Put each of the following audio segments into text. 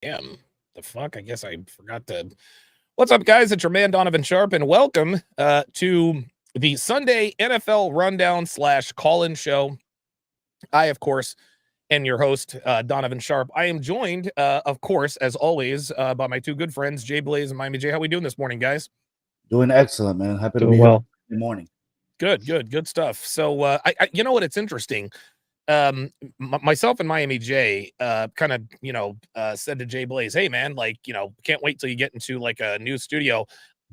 Damn, the fuck? I guess I forgot to. What's up, guys? It's your man Donovan Sharp, and welcome to the Sunday NFL Rundown / call-in show. I, of course, am your host, Donovan Sharp. I am joined, of course, as always, by my two good friends, Jay Blaze and Miami Jay. How we doing this morning, guys? Doing excellent, man. Happy to Doing be well. here. Good morning. Good stuff. So, you know what? It's interesting. Myself and Miami J kind of said to Jay Blaze, hey man, can't wait till you get into like a new studio.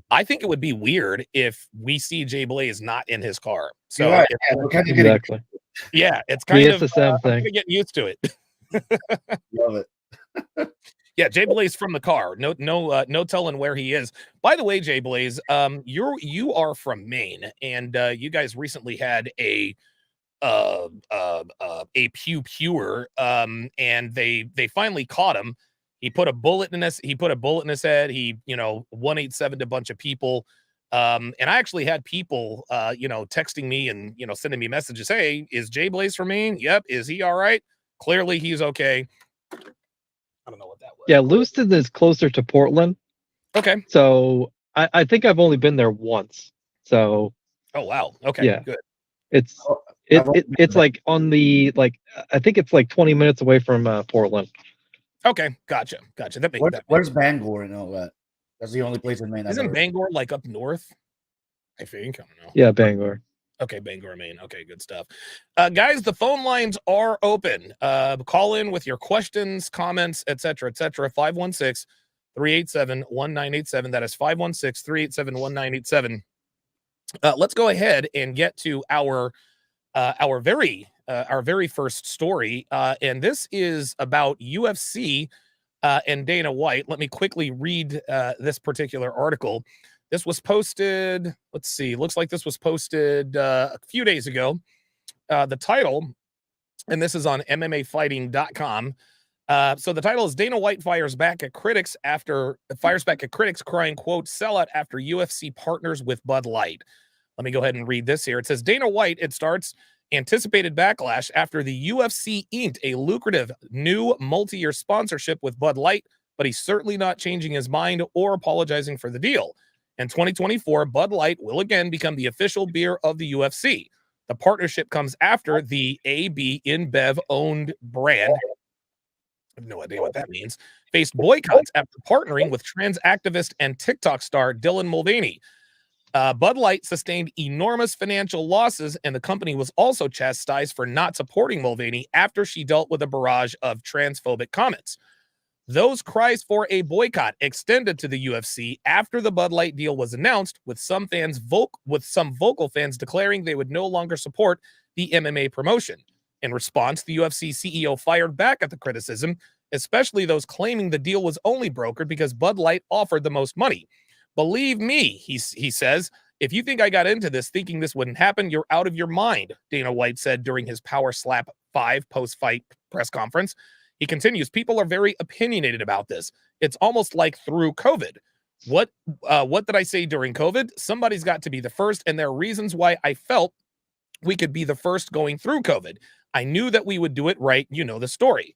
I think it would be weird if we see Jay Blaze not in his car. So right. We're kind of getting, Exactly. yeah, it's kind of the same I'm thing. getting used to it. love it. Yeah, Jay Blaze from the car. No telling where he is. By the way, Jay Blaze, you are from Maine, and you guys recently had a pew pewer, and they finally caught him. He put a bullet in his head. He 187'd a bunch of people. And I actually had people texting me and sending me messages. Hey, is Jay Blaze from Maine? Yep. Is he all right? Clearly he's okay. I don't know what that was. Yeah, Lewiston is closer to Portland. Okay. So I think I've only been there once. So oh wow. Okay, yeah. Good. It's like on the I think it's like 20 minutes away from Portland. Okay, gotcha. Where's Bangor and all that? That's the only place in Maine. Isn't Bangor like up north? I think. I don't know. Yeah, Bangor. Okay, Bangor, Maine. Okay, good stuff. Guys, the phone lines are open. Call in with your questions, comments, etc., etc. 516-387-1987. That is 516-387-1987. Let's go ahead and get to our very first story, and this is about UFC and Dana White. Let me quickly read this particular article. This was posted, let's see, looks like this was posted a few days ago. The title, and this is on MMAfighting.com. So the title is Dana White fires back at critics crying, quote, sellout after UFC partners with Bud Light. Let me go ahead and read this here. It says Dana White, it starts, anticipated backlash after the UFC inked a lucrative new multi-year sponsorship with Bud Light, but he's certainly not changing his mind or apologizing for the deal. In 2024, Bud Light will again become the official beer of the UFC. The partnership comes after the AB InBev-owned brand, I have no idea what that means, faced boycotts after partnering with trans activist and TikTok star Dylan Mulvaney. Bud Light sustained enormous financial losses, and the company was also chastised for not supporting Mulvaney after she dealt with a barrage of transphobic comments. Those cries for a boycott extended to the UFC after the Bud Light deal was announced, with some vocal fans declaring they would no longer support the MMA promotion. In response, the UFC CEO fired back at the criticism, especially those claiming the deal was only brokered because Bud Light offered the most money. Believe me, he says, if you think I got into this thinking this wouldn't happen, you're out of your mind, Dana White said during his Power Slap 5 post-fight press conference. He continues, people are very opinionated about this. It's almost like through COVID. What did I say during COVID? Somebody's got to be the first, and there are reasons why I felt we could be the first going through COVID. I knew that we would do it right. You know the story.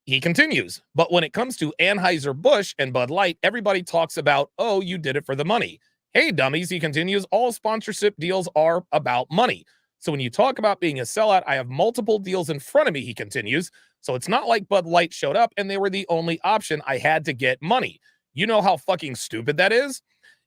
He continues, but when it comes to Anheuser-Busch and Bud Light, everybody talks about, oh, you did it for the money. Hey, dummies, he continues, all sponsorship deals are about money. So when you talk about being a sellout, I have multiple deals in front of me, he continues. So it's not like Bud Light showed up and they were the only option. I had to get money. You know how fucking stupid that is?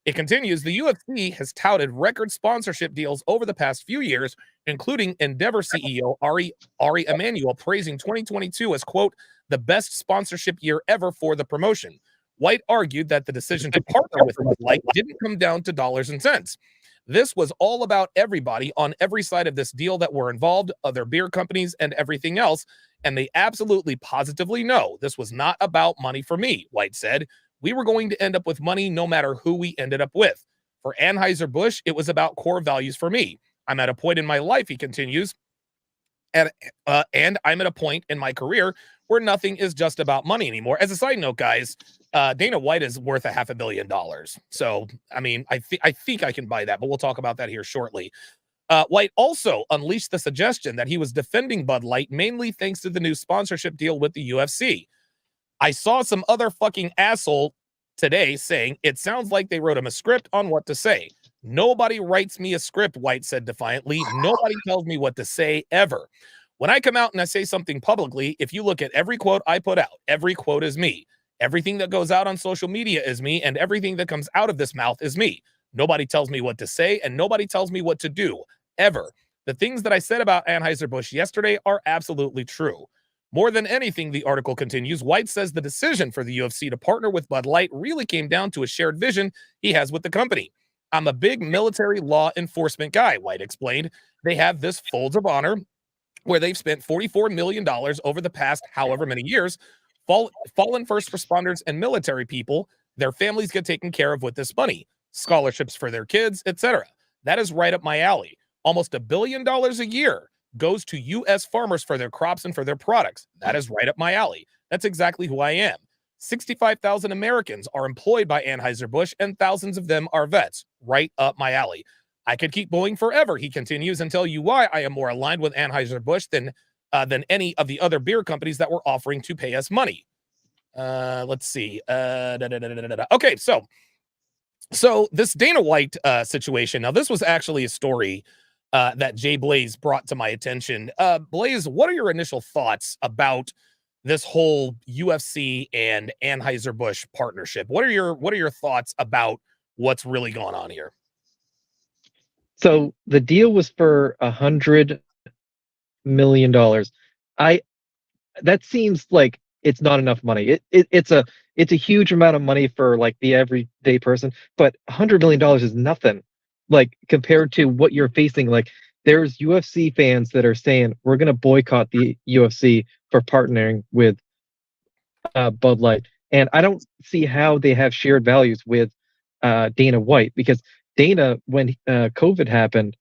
It continues, the UFC has touted record sponsorship deals over the past few years, including Endeavor CEO Ari Emanuel praising 2022 as, quote, the best sponsorship year ever for the promotion. White argued that the decision to partner with Bud Light didn't come down to dollars and cents. This was all about everybody on every side of this deal that were involved, other beer companies and everything else, and they absolutely positively know this was not about money for me, White said. We were going to end up with money no matter who we ended up with. For Anheuser-Busch, it was about core values for me. I'm at a point in my life, he continues, and I'm at a point in my career where nothing is just about money anymore. As a side note, guys, Dana White is worth $500 million. So, I mean, I think I can buy that, but we'll talk about that here shortly. White also unleashed the suggestion that he was defending Bud Light mainly thanks to the new sponsorship deal with the UFC. I saw some other fucking asshole today saying it sounds like they wrote him a script on what to say. Nobody writes me a script, White said defiantly. Nobody tells me what to say ever. When I come out and I say something publicly, if you look at every quote I put out, every quote is me. Everything that goes out on social media is me, and everything that comes out of this mouth is me. Nobody tells me what to say, and nobody tells me what to do, ever. The things that I said about Anheuser-Busch yesterday are absolutely true. More than anything, the article continues, White says the decision for the UFC to partner with Bud Light really came down to a shared vision he has with the company. I'm a big military law enforcement guy, White explained. They have this Folds of Honor where they've spent $44 million over the past however many years. Fallen first responders and military people, their families get taken care of with this money, scholarships for their kids, etc. That is right up my alley. Almost $1 billion a year goes to U.S. farmers for their crops and for their products. That is right up my alley. That's exactly who I am. 65,000 Americans are employed by Anheuser-Busch, and thousands of them are vets. Right up my alley. I could keep going forever, he continues, and tell you why I am more aligned with Anheuser-Busch than any of the other beer companies that were offering to pay us money. Let's see. Okay, so this Dana White situation. Now, this was actually a story that Jay Blaze brought to my attention. Blaze, what are your initial thoughts about this whole UFC and Anheuser-Busch partnership? What are your thoughts about what's really going on here? So the deal was for $100 million. That seems like it's not enough money. It's a huge amount of money for like the everyday person, but $100 million is nothing. Like compared to what you're facing, like there's UFC fans that are saying we're gonna boycott the UFC for partnering with Bud Light, and I don't see how they have shared values with Dana White, because Dana, when COVID happened,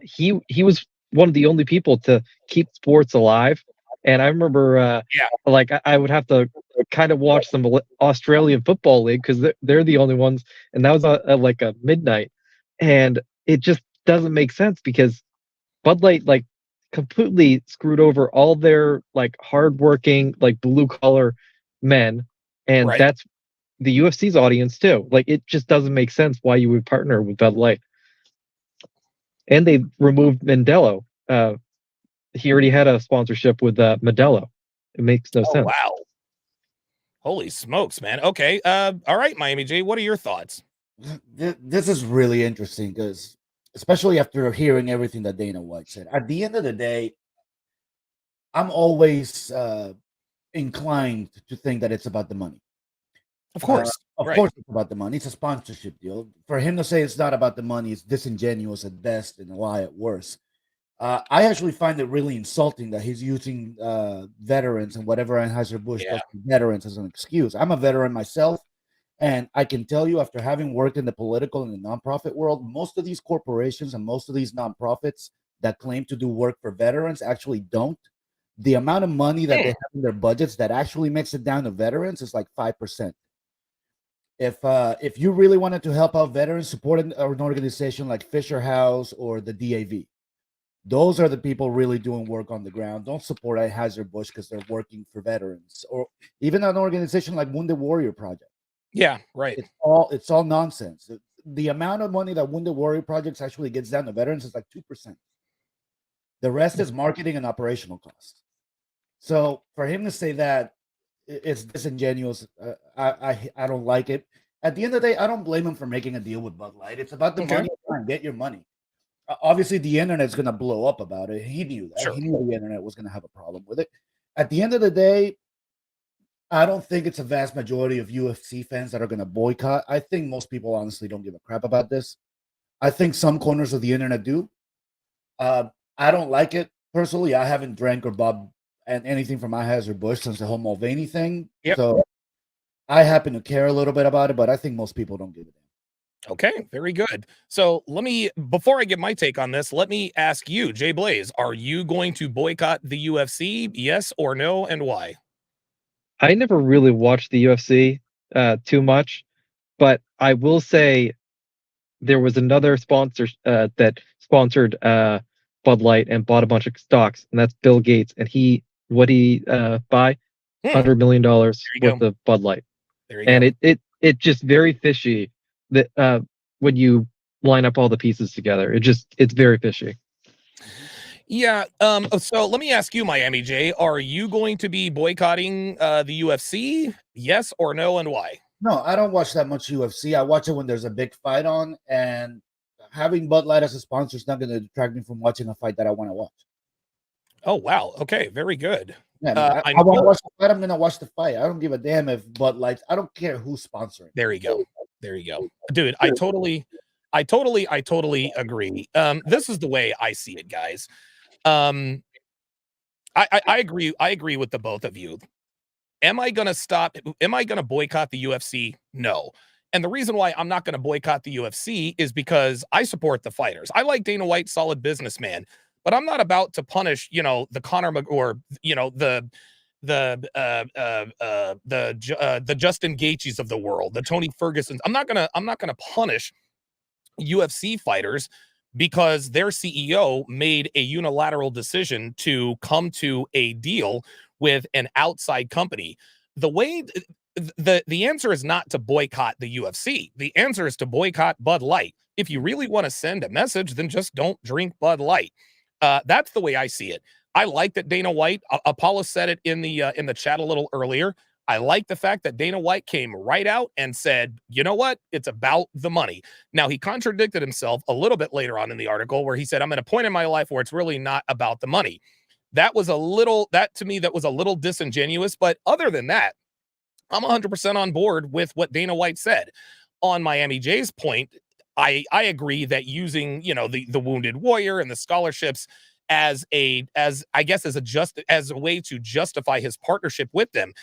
he was one of the only people to keep sports alive. And I remember, like I would have to kind of watch some Australian Football League because they're the only ones, and that was like a midnight, and it just doesn't make sense because Bud Light like completely screwed over all their like hardworking like blue collar men, and Right. that's the UFC's audience too. Like it just doesn't make sense why you would partner with Bud Light. And they removed Modelo. He already had a sponsorship with Modelo. It makes no sense. Wow. Holy smokes, man. Okay. All right, Miami J, what are your thoughts? This is really interesting because, especially after hearing everything that Dana White said, at the end of the day, I'm always inclined to think that it's about the money. Of course. Of course, it's about the money. It's a sponsorship deal. For him to say it's not about the money is disingenuous at best and a lie at worst. I actually find it really insulting that he's using veterans and whatever Anheuser-Busch does to veterans as an excuse. I'm a veteran myself, and I can tell you, after having worked in the political and the nonprofit world, most of these corporations and most of these nonprofits that claim to do work for veterans actually don't. The amount of money that they have in their budgets that actually makes it down to veterans is like 5%. If you really wanted to help out veterans, support an organization like Fisher House or the DAV. Those are the people really doing work on the ground. Don't support Anheuser-Busch because they're working for veterans, or even an organization like Wounded Warrior Project. Yeah, right. It's all nonsense. The amount of money that Wounded Warrior Projects actually gets down to veterans is like 2%. The rest is marketing and operational costs. So for him to say that, it's disingenuous. I don't like it. At the end of the day, I don't blame him for making a deal with Bud Light. It's about the money. Get your money. Obviously, the internet's going to blow up about it. He knew that. Sure. He knew the internet was going to have a problem with it. At the end of the day, I don't think it's a vast majority of UFC fans that are going to boycott. I think most people honestly don't give a crap about this. I think some corners of the internet do. I don't like it personally. I haven't drank or bought anything from Anheuser-Busch since the whole Mulvaney thing. Yep. So I happen to care a little bit about it, but I think most people don't give a damn. Okay, very good. So before I give my take on this, let me ask you, Jay Blaze, are you going to boycott the UFC? Yes or no, and why? I never really watched the UFC too much, but I will say there was another sponsor that sponsored Bud Light and bought a bunch of stocks, and that's Bill Gates. And what he buy? $100 million you worth go. of Bud Light. There you And go. it just very fishy that when you line up all the pieces together. It's very fishy. Yeah. So let me ask you, Miami J, are you going to be boycotting the UFC? Yes or no, and why? No, I don't watch that much UFC. I watch it when there's a big fight on, and having Bud Light as a sponsor is not going to detract me from watching a fight that I want to watch. Oh wow. Okay, very good. Yeah, I I want to know. watch the fight. I'm going to watch the fight. I don't give a damn if Bud Light. I don't care who's sponsoring. There you go. There you go. Dude, I totally agree. This is the way I see it, guys. I agree with the both of you. Am I gonna boycott the UFC? No. And the reason why I'm not going to boycott the UFC is because I support the fighters. I like Dana White, solid businessman, but I'm not about to punish, the Conor or the Justin Gaethjes of the world, the Tony Fergusons. I'm not gonna punish UFC fighters because their CEO made a unilateral decision to come to a deal with an outside company. The answer is not to boycott the UFC. The answer is to boycott Bud Light. If you really want to send a message, then just don't drink Bud Light. That's the way I see it. I like that Dana White, Apollo said it in the chat a little earlier. I like the fact that Dana White came right out and said, you know what? It's about the money. Now, he contradicted himself a little bit later on in the article where he said, I'm at a point in my life where it's really not about the money. That was a little disingenuous. But other than that, I'm 100% on board with what Dana White said. On Miami J's point, I agree that using, the Wounded Warrior and the scholarships as a way to justify his partnership with them,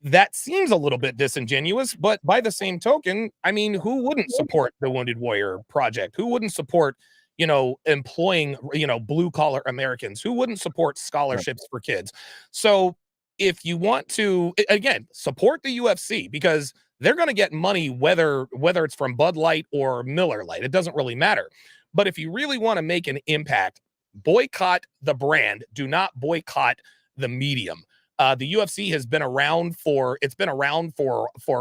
that seems a little bit disingenuous. But by the same token, I mean, who wouldn't support the Wounded Warrior Project? Who wouldn't support, employing, blue collar Americans? Who wouldn't support scholarships for kids? So if you want to, again, support the UFC because they're going to get money, whether it's from Bud Light or Miller Lite, it doesn't really matter. But if you really want to make an impact, boycott the brand. Do not boycott the medium. The UFC has been around for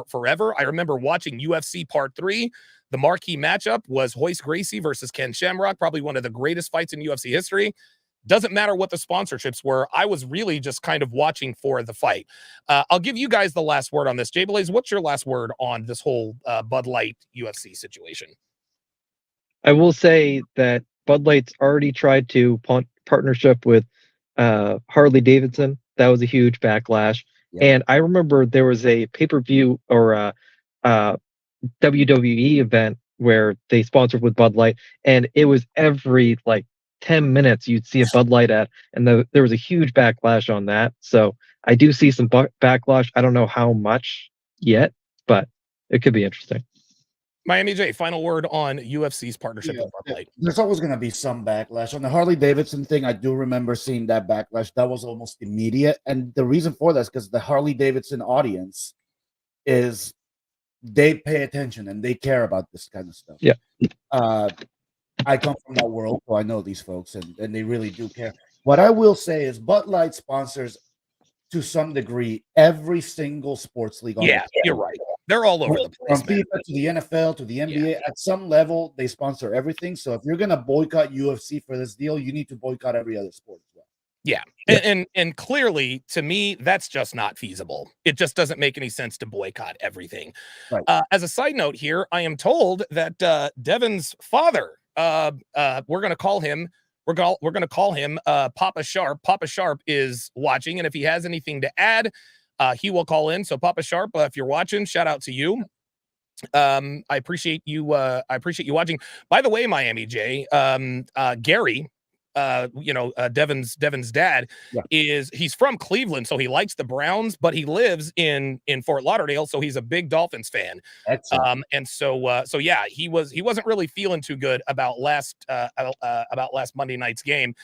forever. I remember watching UFC Part 3. The marquee matchup was Royce Gracie versus Ken Shamrock, probably one of the greatest fights in UFC history. Doesn't matter what the sponsorships were. I was really just kind of watching for the fight. I'll give you guys the last word on this. Jay Blaze, what's your last word on this whole Bud Light UFC situation? I will say that Bud Light's already tried to partnership with Harley Davidson. That was a huge backlash. Yeah. And I remember there was a pay-per-view or a WWE event where they sponsored with Bud Light, and it was every 10 minutes you'd see a Bud Light ad, and there was a huge backlash on that. So I do see some backlash. I don't know how much yet, but it could be interesting. Miami J, final word on UFC's partnership with Bud Light. There's always going to be some backlash. On the Harley Davidson thing, I do remember seeing that backlash. That was almost immediate. And the reason for that is because the Harley Davidson audience they pay attention and they care about this kind of stuff. Yeah. I come from that world, so I know these folks, and they really do care. What I will say is Bud Light sponsors, to some degree, every single sports league. Yeah, you're right. They're all over the place. From FIFA to the NFL to the NBA, at some level, they sponsor everything. So if you're going to boycott UFC for this deal, you need to boycott every other sport as well. Yeah. And clearly, to me, that's just not feasible. It just doesn't make any sense to boycott everything. Right. As a side note here, I am told that Devin's father, we're going to call him Papa Sharp. Papa Sharp is watching, and if he has anything to add, he will call in. So Papa Sharp, if you're watching, shout out to you. I appreciate you watching. By the way, Miami J, Gary, Devin's dad, he's from Cleveland, so he likes the Browns, but he lives in Fort Lauderdale, so he's a big Dolphins fan. Excellent. And so yeah, he wasn't really feeling too good about last Monday night's game.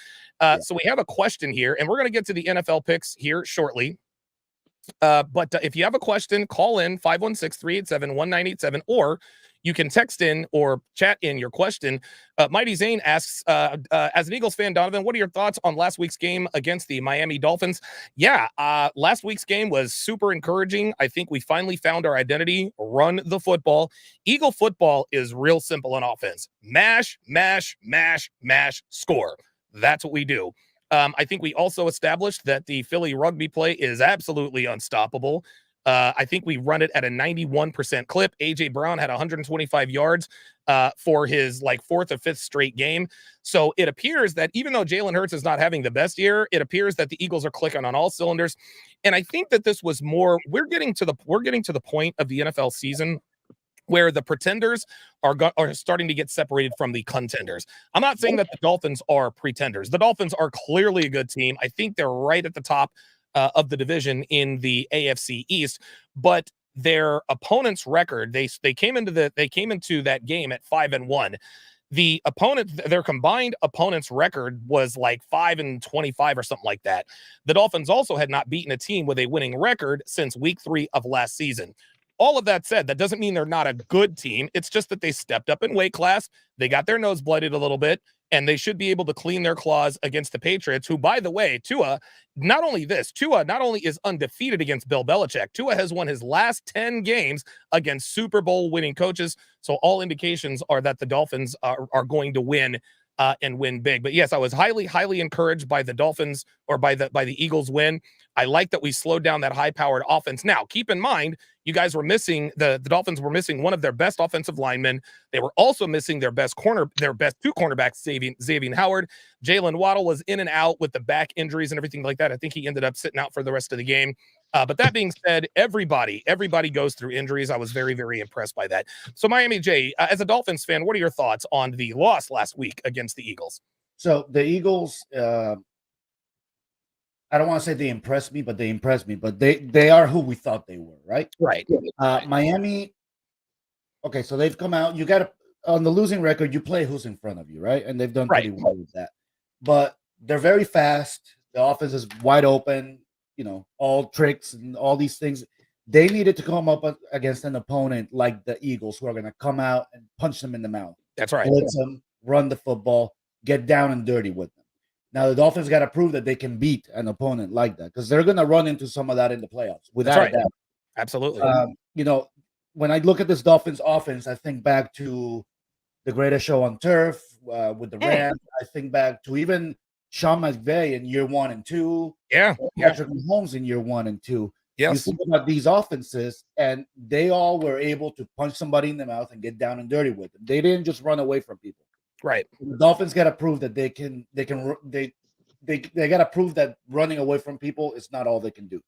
So we have a question here, and we're going to get to the NFL picks here shortly. But if you have a question, call in 516-387-1987, or You can text in or chat in your question. Mighty Zane asks, as an Eagles fan, Donovan, what are your thoughts on last week's game against the Miami Dolphins? Yeah, last week's game was super encouraging. I think we finally found our identity, run the football. Eagle football is real simple on offense. Mash, mash, mash, mash, score. That's what we do. I think we also established that the Philly rugby play is absolutely unstoppable. I think we run it at a 91% clip. AJ Brown had 125 yards for his like fourth or fifth straight game. So it appears that even though Jalen Hurts is not having the best year, it appears that the Eagles are clicking on all cylinders. And I think that this was more, we're getting to the point of the NFL season where the pretenders are starting to get separated from the contenders. I'm not saying that the Dolphins are pretenders. The Dolphins are clearly a good team. I think they're right at the top of the division in the AFC East, but their opponent's record, they came into that game at 5-1. The opponent, their combined opponent's record was like 5-25 or something like that. The Dolphins also had not beaten a team with a winning record since week 3 of last season. All of that said, that doesn't mean they're not a good team. It's just that they stepped up in weight class. They got their nose blooded a little bit, and they should be able to clean their claws against the Patriots, who, by the way, Tua not only is undefeated against Bill Belichick, Tua has won his last 10 games against Super Bowl winning coaches. So all indications are that the Dolphins are going to win and win big. But yes, I was highly, highly encouraged by the Dolphins or by the Eagles win. I like that we slowed down that high-powered offense. Now, keep in mind, you guys were missing the Dolphins were missing one of their best offensive linemen. They were also missing their best two cornerbacks, Xavier Howard. Jalen Waddle was in and out with the back injuries and everything like that. I think he ended up sitting out for the rest of the game. But that being said, everybody goes through injuries. I was very, very impressed by that. So Miami J, as a Dolphins fan, what are your thoughts on the loss last week against the Eagles? So the Eagles, I don't want to say they impressed me, but they impressed me. But they are who we thought they were, right? Right. Miami. Okay, so they've come out. You got to on the losing record. You play who's in front of you, right? And they've done pretty well with that. But they're very fast. The offense is wide open. You know, all tricks and all these things. They needed to come up against an opponent like the Eagles, who are going to come out and punch them in the mouth. That's right. Blitz them, run the football, get down and dirty with them. Now, the Dolphins got to prove that they can beat an opponent like that, because they're going to run into some of that in the playoffs, without a doubt. Absolutely. You know, when I look at this Dolphins offense, I think back to the Greatest Show on Turf with the Rams. I think back to even Sean McVay in year 1 and 2. Patrick Mahomes in year 1 and 2. Yes. You think about these offenses, and they all were able to punch somebody in the mouth and get down and dirty with them. They didn't just run away from people. Right. The Dolphins got to prove that they got to prove that running away from people is not all they can do.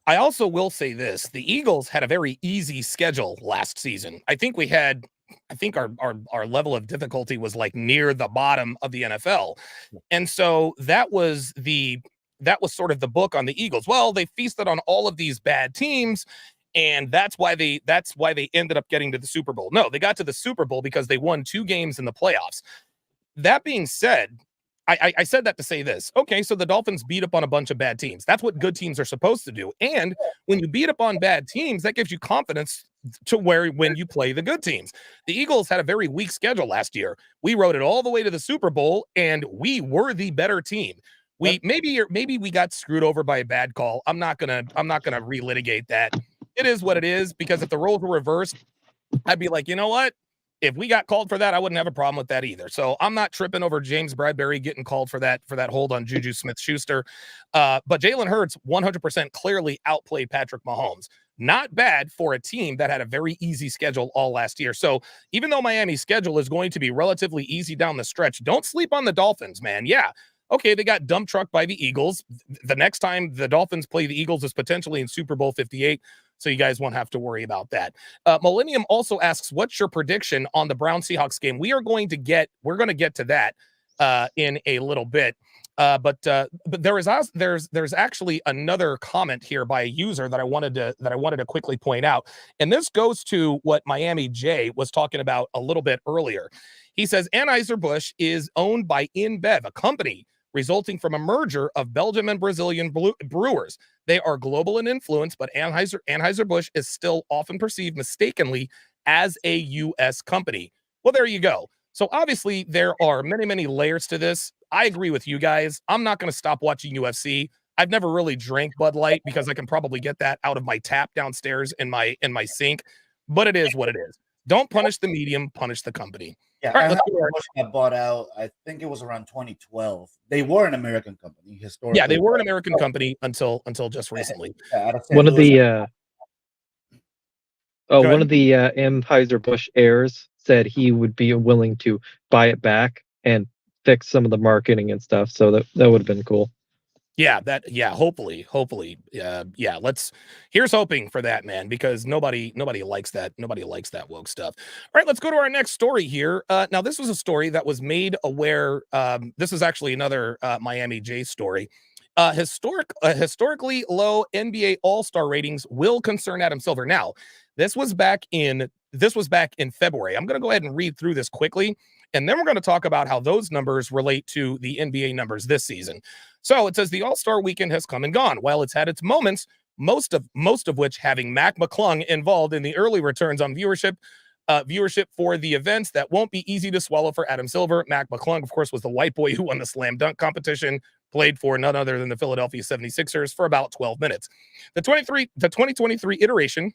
I also will say this: the Eagles had a very easy schedule last season. I think our level of difficulty was like near the bottom of the NFL, and so that was sort of the book on the Eagles. Well, they feasted on all of these bad teams, and that's why they ended up getting to the Super Bowl. No, they got to the Super Bowl because they won 2 games in the playoffs. That being said, I said that to say this. Okay, so the Dolphins beat up on a bunch of bad teams. That's what good teams are supposed to do. And when you beat up on bad teams, that gives you confidence to when you play the good teams. The Eagles had a very weak schedule last year. We rode it all the way to the Super Bowl, and we were the better team. Maybe we got screwed over by a bad call. I'm not gonna relitigate that. It is what it is, because if the roles were reversed, I'd be like, you know what? If we got called for that, I wouldn't have a problem with that either. So I'm not tripping over James Bradbury getting called for that hold on Juju Smith-Schuster. But Jalen Hurts 100% clearly outplayed Patrick Mahomes. Not bad for a team that had a very easy schedule all last year. So even though Miami's schedule is going to be relatively easy down the stretch, don't sleep on the Dolphins, man. Yeah. Okay, they got dump trucked by the Eagles. The next time the Dolphins play the Eagles is potentially in Super Bowl 58. So you guys won't have to worry about that. Millennium also asks, what's your prediction on the Brown-Seahawks game? We're going to get to that in a little bit. But there's actually another comment here by a user that I wanted to quickly point out. And this goes to what Miami J was talking about a little bit earlier. He says Anheuser-Busch is owned by InBev, a company resulting from a merger of Belgium and Brazilian brewers. They are global in influence, but Anheuser-Busch is still often perceived mistakenly as a U.S. company. Well, there you go. So obviously there are many, many layers to this. I agree with you guys. I'm not going to stop watching UFC. I've never really drank Bud Light because I can probably get that out of my tap downstairs in my sink, but it is what it is. Don't punish the medium, punish the company. Yeah, All right, let's go. got bought out. I think it was around 2012. They were an American company historically. Yeah, they were an American company until just recently. Yeah, out of St. One of Louis. one of the Anheuser-Busch heirs said he would be willing to buy it back and fix some of the marketing and stuff. So that would have been cool. Yeah, hopefully. Yeah, here's hoping for that, man, because nobody likes that. Nobody likes that woke stuff. All right, let's go to our next story here. Now this was a story that was made aware. This is actually another Miami J story. Historically low NBA All-Star ratings will concern Adam Silver. Now, this was back in February. I'm going to go ahead and read through this quickly, and then we're going to talk about how those numbers relate to the NBA numbers this season. So it says the All-Star weekend has come and gone. While it's had its moments, most of which having Mac McClung involved in the early returns on viewership for the events that won't be easy to swallow for Adam Silver. Mac McClung, of course, was the white boy who won the slam dunk competition, played for none other than the Philadelphia 76ers for about 12 minutes. The 2023 iteration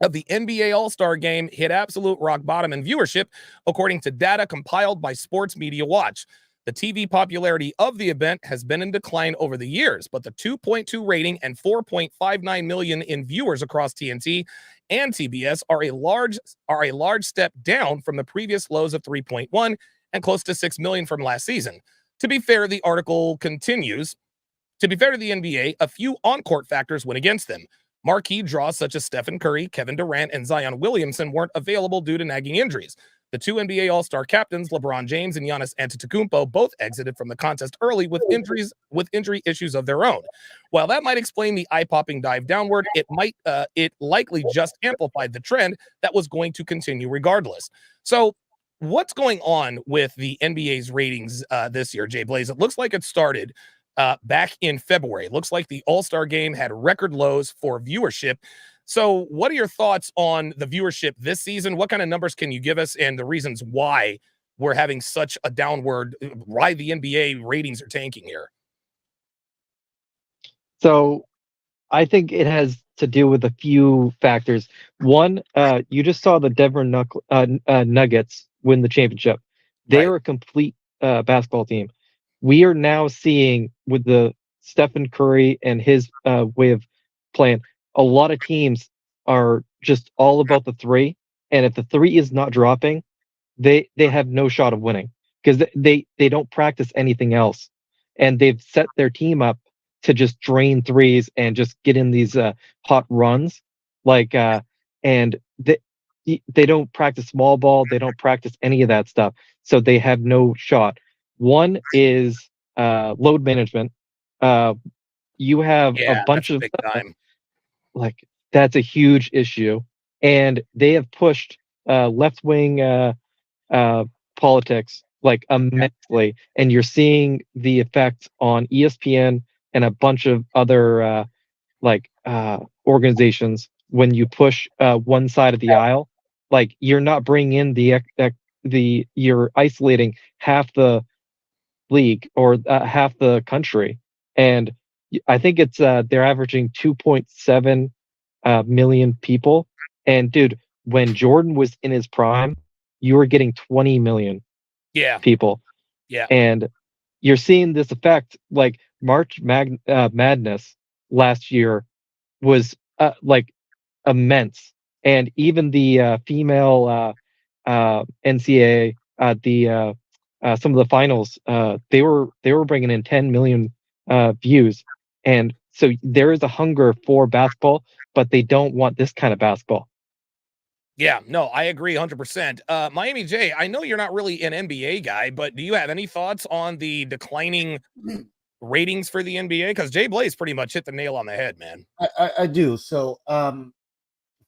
of the NBA All-Star Game hit absolute rock bottom in viewership, according to data compiled by Sports Media Watch. The TV popularity of the event has been in decline over the years, but the 2.2 rating and 4.59 million in viewers across TNT and TBS are a large step down from the previous lows of 3.1 and close to 6 million from last season. To be fair, the article continues. To be fair to the NBA, a few on-court factors went against them. Marquee draws such as Stephen Curry, Kevin Durant, and Zion Williamson weren't available due to nagging injuries. The two NBA All-Star captains, LeBron James and Giannis Antetokounmpo, both exited from the contest early with injury issues of their own. While that might explain the eye-popping dive downward, it likely just amplified the trend that was going to continue regardless. So, what's going on with the NBA's ratings this year, Jay Blaze? It looks like it started back in February. It looks like the All-Star Game had record lows for viewership. So what are your thoughts on the viewership this season? What kind of numbers can you give us and the reasons why we're having such a downward, why the NBA ratings are tanking here? So I think it has to do with a few factors. One, you just saw the Denver Nuggets win the championship. They're a complete basketball team. We are now seeing with the Stephen Curry and his way of playing, a lot of teams are just all about the three, and if the three is not dropping, they have no shot of winning because they don't practice anything else, and they've set their team up to just drain threes and just get in these hot runs, and they don't practice small ball, they don't practice any of that stuff, so they have no shot. One is load management. You have a bunch of big time. That's a huge issue, and they have pushed left wing politics immensely, and you're seeing the effect on ESPN and a bunch of other organizations. When you push one side of the aisle, you're not bringing in you're isolating half the league or half the country, and I think it's they're averaging 2.7 million people. And dude, when Jordan was in his prime, you were getting 20 million people. Yeah. And you're seeing this effect. March Madness last year was immense. And even the female NCAA, some of the finals, they were bringing in 10 million views. And so there is a hunger for basketball, but they don't want this kind of basketball. Yeah, no, I agree 100%. Miami J, I know you're not really an NBA guy, but do you have any thoughts on the declining ratings for the NBA? Because Jay Blaze pretty much hit the nail on the head, man. I do. So,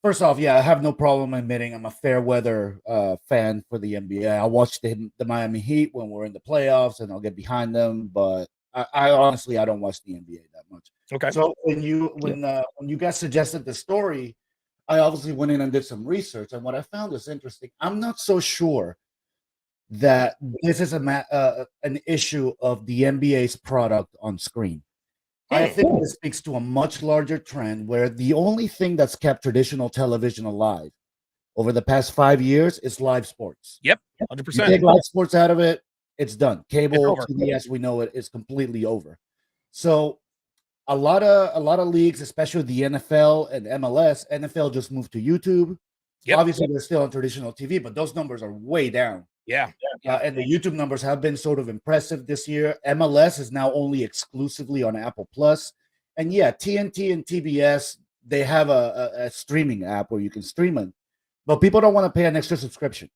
first off, I have no problem admitting I'm a fair weather fan for the NBA. I watch the Miami Heat when we're in the playoffs, and I'll get behind them. But I honestly, I don't watch the NBA that much. Okay. So when you guys suggested the story, I obviously went in and did some research, and what I found is interesting. I'm not so sure that this is an issue of the NBA's product on screen. I think this speaks to a much larger trend where the only thing that's kept traditional television alive over the past 5 years is live sports. Yep, You 100%. take live sports out of it, it's done. Cable over. TV as we know it is completely over. So a lot of leagues, especially the NFL and MLS, NFL just moved to YouTube. Yep. Obviously, they're still on traditional TV, but those numbers are way down. Yeah. And the YouTube numbers have been sort of impressive this year. MLS is now only exclusively on Apple Plus, and yeah, TNT and TBS, they have a streaming app where you can stream it, but people don't want to pay an extra subscription.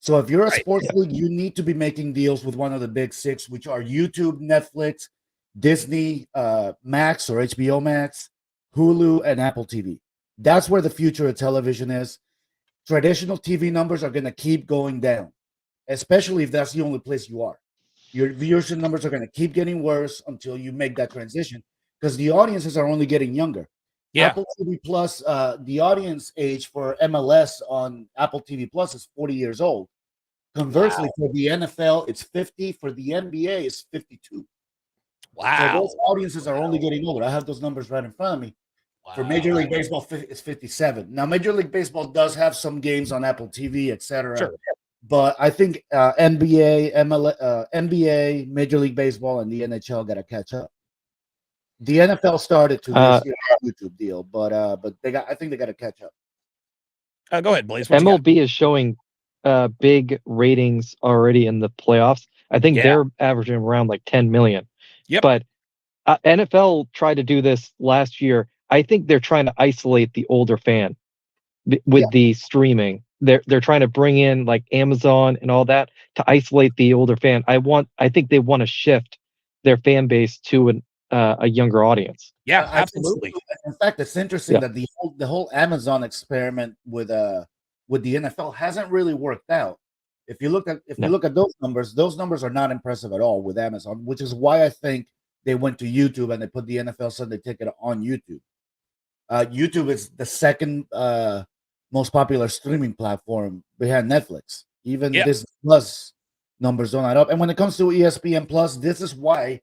So if you're a Right. sports league, you need to be making deals with one of the big six, which are YouTube, Netflix, Disney, Max or HBO Max, Hulu, and Apple TV. That's where the future of television is. Traditional TV numbers are going to keep going down, especially if that's the only place you are. Your viewership numbers are going to keep getting worse until you make that transition because the audiences are only getting younger. Yeah. Apple TV Plus, the audience age for MLS on Apple TV Plus is 40 years old. Conversely, for the NFL, it's 50. For the NBA, it's 52. Wow. So those audiences are only getting older. I have those numbers right in front of me. Wow. For Major League Baseball, it's 57. Now, Major League Baseball does have some games on Apple TV, etc. Sure. But I think NBA, NBA, Major League Baseball, and the NHL got to catch up. The NFL started to this year YouTube deal, but I think they got to catch up. Go ahead, Blaze. What you got? MLB is showing big ratings already in the playoffs. I think Yeah. they're averaging around like 10 million. Yep. But NFL tried to do this last year. I think they're trying to isolate the older fan with the streaming. They're trying to bring in like Amazon and all that to isolate the older fan. I think they want to shift their fan base to a younger audience. Yeah, I think so. absolutely. In fact, it's interesting Yeah. that the whole Amazon experiment with the NFL hasn't really worked out. If you look at those numbers are not impressive at all with Amazon, which is why I think they went to YouTube and they put the NFL Sunday Ticket on YouTube. YouTube is the second most popular streaming platform behind Netflix. Even Yeah. Disney Plus numbers don't add up. And when it comes to ESPN Plus, this is why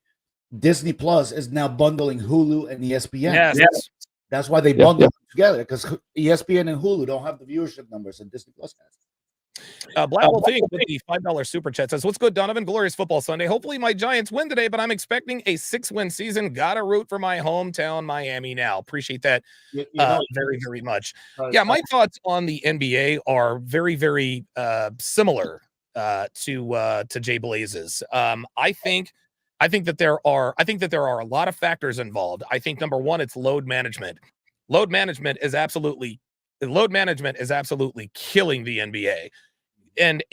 Disney Plus is now bundling Hulu and ESPN. Yes. That's why they bundle them together, because ESPN and Hulu don't have the viewership numbers that Disney Plus has. Black Will Think with the $5 super chat says, "What's good, Donovan? Glorious football Sunday. Hopefully my Giants win today, but I'm expecting a 6-win season. Gotta root for my hometown, Miami now." Appreciate that very, very much. Yeah, my thoughts on the NBA are very, very similar to Jay Blaze's. I think that there are a lot of factors involved. I think number one, it's load management. Load management is absolutely killing the NBA. And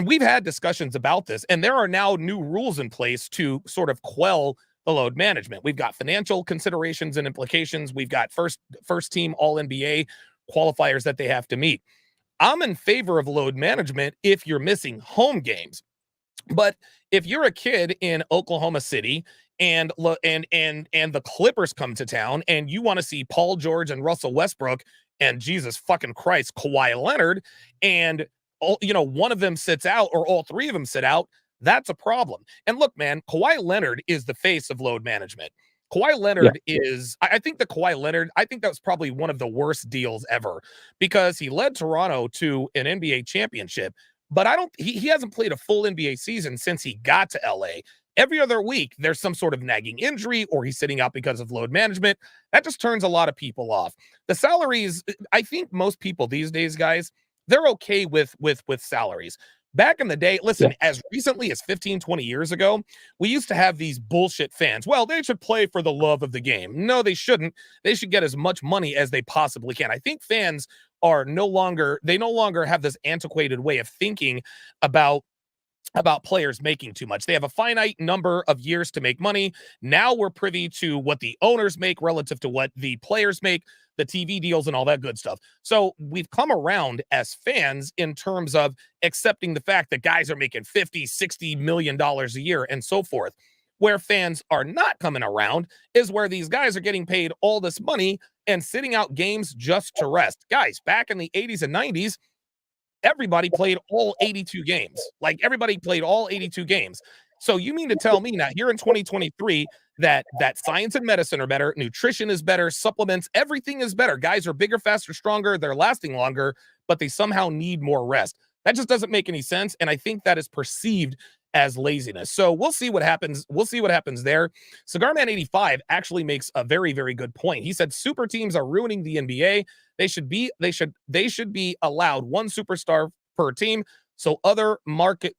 we've had discussions about this, and there are now new rules in place to sort of quell the load management. We've got financial considerations and implications. We've got first team all NBA qualifiers that they have to meet. I'm in favor of load management if you're missing home games. But if you're a kid in Oklahoma City and the Clippers come to town and you want to see Paul George and Russell Westbrook and Jesus fucking Christ, Kawhi Leonard, and one of them sits out or all three of them sit out, that's a problem. And look, man, Kawhi Leonard is the face of load management. Kawhi Leonard is, I think that was probably one of the worst deals ever, because he led Toronto to an NBA championship. But he hasn't played a full NBA season since he got to LA. Every other week, there's some sort of nagging injury or he's sitting out because of load management. That just turns a lot of people off. The salaries, I think most people these days, guys, they're okay with salaries. Back in the day, listen, as recently as 15, 20 years ago, we used to have these bullshit fans. Well, they should play for the love of the game. No, they shouldn't. They should get as much money as they possibly can. I think fans no longer have this antiquated way of thinking about players making too much. They have a finite number of years to make money. Now we're privy to what the owners make relative to what the players make, the TV deals and all that good stuff. So we've come around as fans in terms of accepting the fact that guys are making $50, $60 million a year and so forth. Where fans are not coming around is where these guys are getting paid all this money and sitting out games just to rest. Guys, back in the 80s and 90s, everybody played all 82 games. Like everybody played all 82 games. So you mean to tell me now here in 2023 that science and medicine are better, nutrition is better, supplements, everything is better. Guys are bigger, faster, stronger, they're lasting longer, but they somehow need more rest. That just doesn't make any sense, and I think that is perceived as laziness. So we'll see what happens. We'll see what happens there. Cigarman 85 actually makes a very, very good point. He said super teams are ruining the NBA. They should be allowed one superstar per team so other markets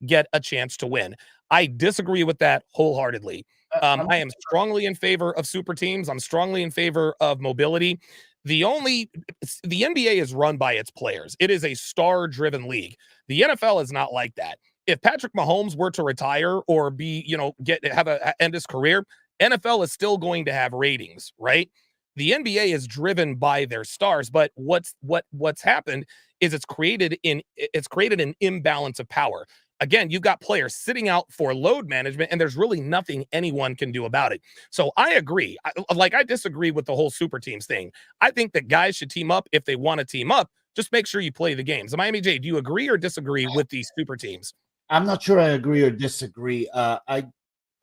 get a chance to win. I disagree with that wholeheartedly. I am strongly in favor of super teams. I'm strongly in favor of mobility. The NBA is run by its players. It is a star-driven league. The NFL is not like that. If Patrick Mahomes were to retire or end his career, NFL is still going to have ratings, right? The NBA is driven by their stars, but what's happened is it's created an imbalance of power. Again, you've got players sitting out for load management, and there's really nothing anyone can do about it. So I agree. I disagree with the whole super teams thing. I think that guys should team up if they want to team up. Just make sure you play the games. Miami J, do you agree or disagree with these super teams? I'm not sure I agree or disagree. I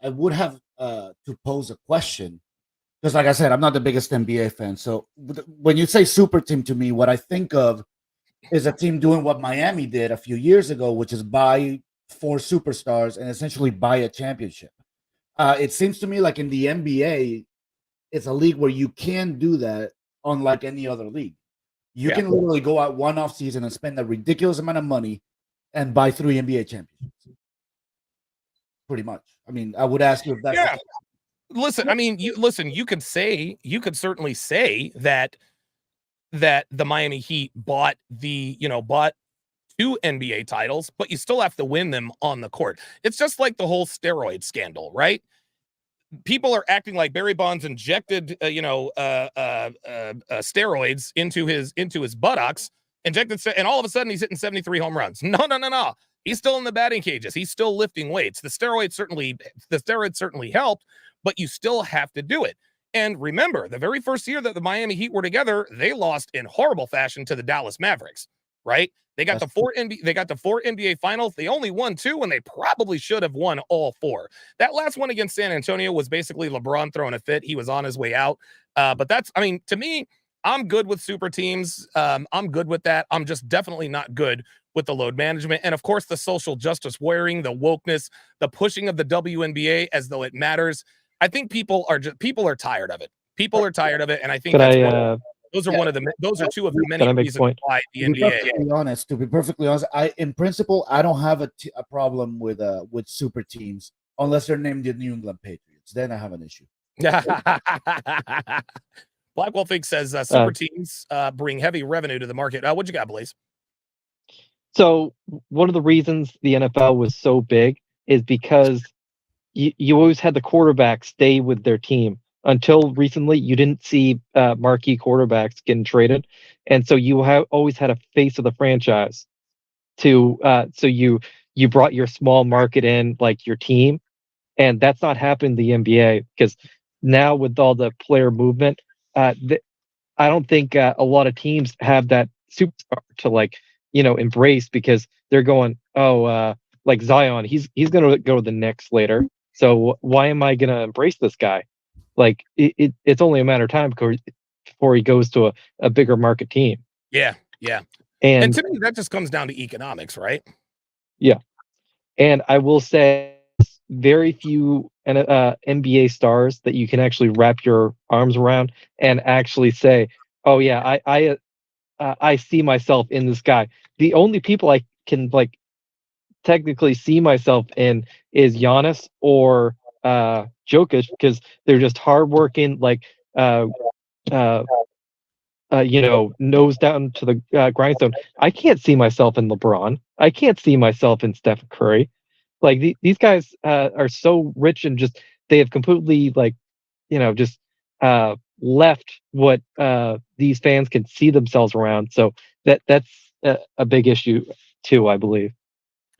would have to pose a question because, like I said, I'm not the biggest NBA fan. So when you say super team to me, what I think of is a team doing what Miami did a few years ago, which is buy 4 superstars and essentially buy a championship. It seems to me like in the NBA, it's a league where you can do that, unlike any other league. You can literally go out one off season and spend a ridiculous amount of money and buy 3 NBA championships. Pretty much. I mean, I would ask you if that's Listen, I mean, you could certainly say that the Miami Heat bought 2 NBA titles, but you still have to win them on the court. It's just like the whole steroid scandal, right? People are acting like Barry Bonds injected, steroids into his buttocks, and all of a sudden he's hitting 73 home runs. No. He's still in the batting cages. He's still lifting weights. The steroids certainly helped, but you still have to do it. And remember, the very first year that the Miami Heat were together, they lost in horrible fashion to the Dallas Mavericks, right? They got the 4 NBA finals. They only won 2 when they probably should have won all 4. That last one against San Antonio was basically LeBron throwing a fit. He was on his way out. But to me, I'm good with super teams. I'm good with that. I'm just definitely not good with the load management. And of course, the social justice warring, the wokeness, the pushing of the WNBA as though it matters. I think people are tired of it. People are tired of it, and I think those are 2 of the many reasons why the NBA. To be perfectly honest, in principle, I don't have a problem with super teams unless they're named the New England Patriots. Then I have an issue. Black Wolf Inc. says super teams bring heavy revenue to the market. What you got, Blaze? So one of the reasons the NFL was so big is because you always had the quarterback stay with their team. Until recently, you didn't see marquee quarterbacks getting traded, and so you always had a face of the franchise. So you brought your small market in, like your team, and that's not happening in the NBA because now with all the player movement, I don't think a lot of teams have that superstar to embrace because they're going, like Zion, he's going to go to the Knicks later. So why am I going to embrace this guy? Like it's only a matter of time before he goes to a bigger market team. Yeah. And to me, that just comes down to economics, right? Yeah. And I will say very few NBA stars that you can actually wrap your arms around and actually say, oh yeah, I see myself in this guy. The only people I can technically see myself in is Giannis or Jokic because they're just hardworking, nose down to the grindstone. I can't see myself in LeBron. I can't see myself in Steph Curry. Like these guys are so rich and just they have completely left what these fans can see themselves around. So that's a big issue too, I believe.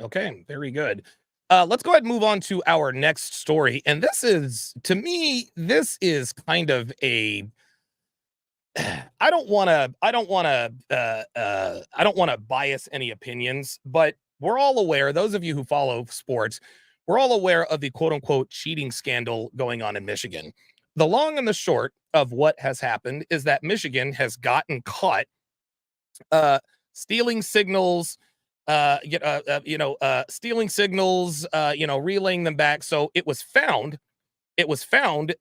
Okay, very good. Let's go ahead and move on to our next story. And this is, to me, this is kind of a. I don't want to bias any opinions, but we're all aware. Those of you who follow sports, we're all aware of the quote unquote cheating scandal going on in Michigan. The long and the short of what has happened is that Michigan has gotten caught stealing signals, stealing signals, relaying them back. So it was found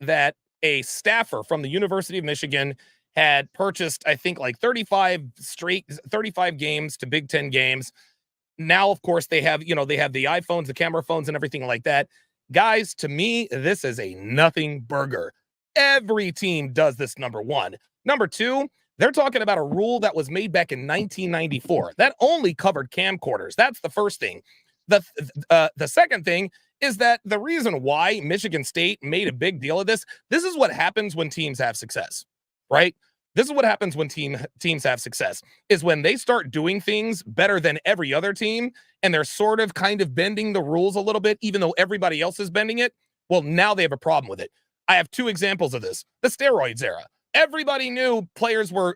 that a staffer from the University of Michigan had purchased, I think, like 35 games to Big Ten games. Now, of course, they have the iPhones, the camera phones, and everything like that. Guys, to me, this is a nothing burger. Every team does this, number one. Number two, they're talking about a rule that was made back in 1994 that only covered camcorders. That's the first thing. The second thing is that the reason why Michigan State made a big deal of this is what happens when teams have success, right? This is what happens when teams have success, is when they start doing things better than every other team, and they're sort of kind of bending the rules a little bit, even though everybody else is bending it. Well, now they have a problem with it. I have two examples of this. The steroids era. Everybody knew players were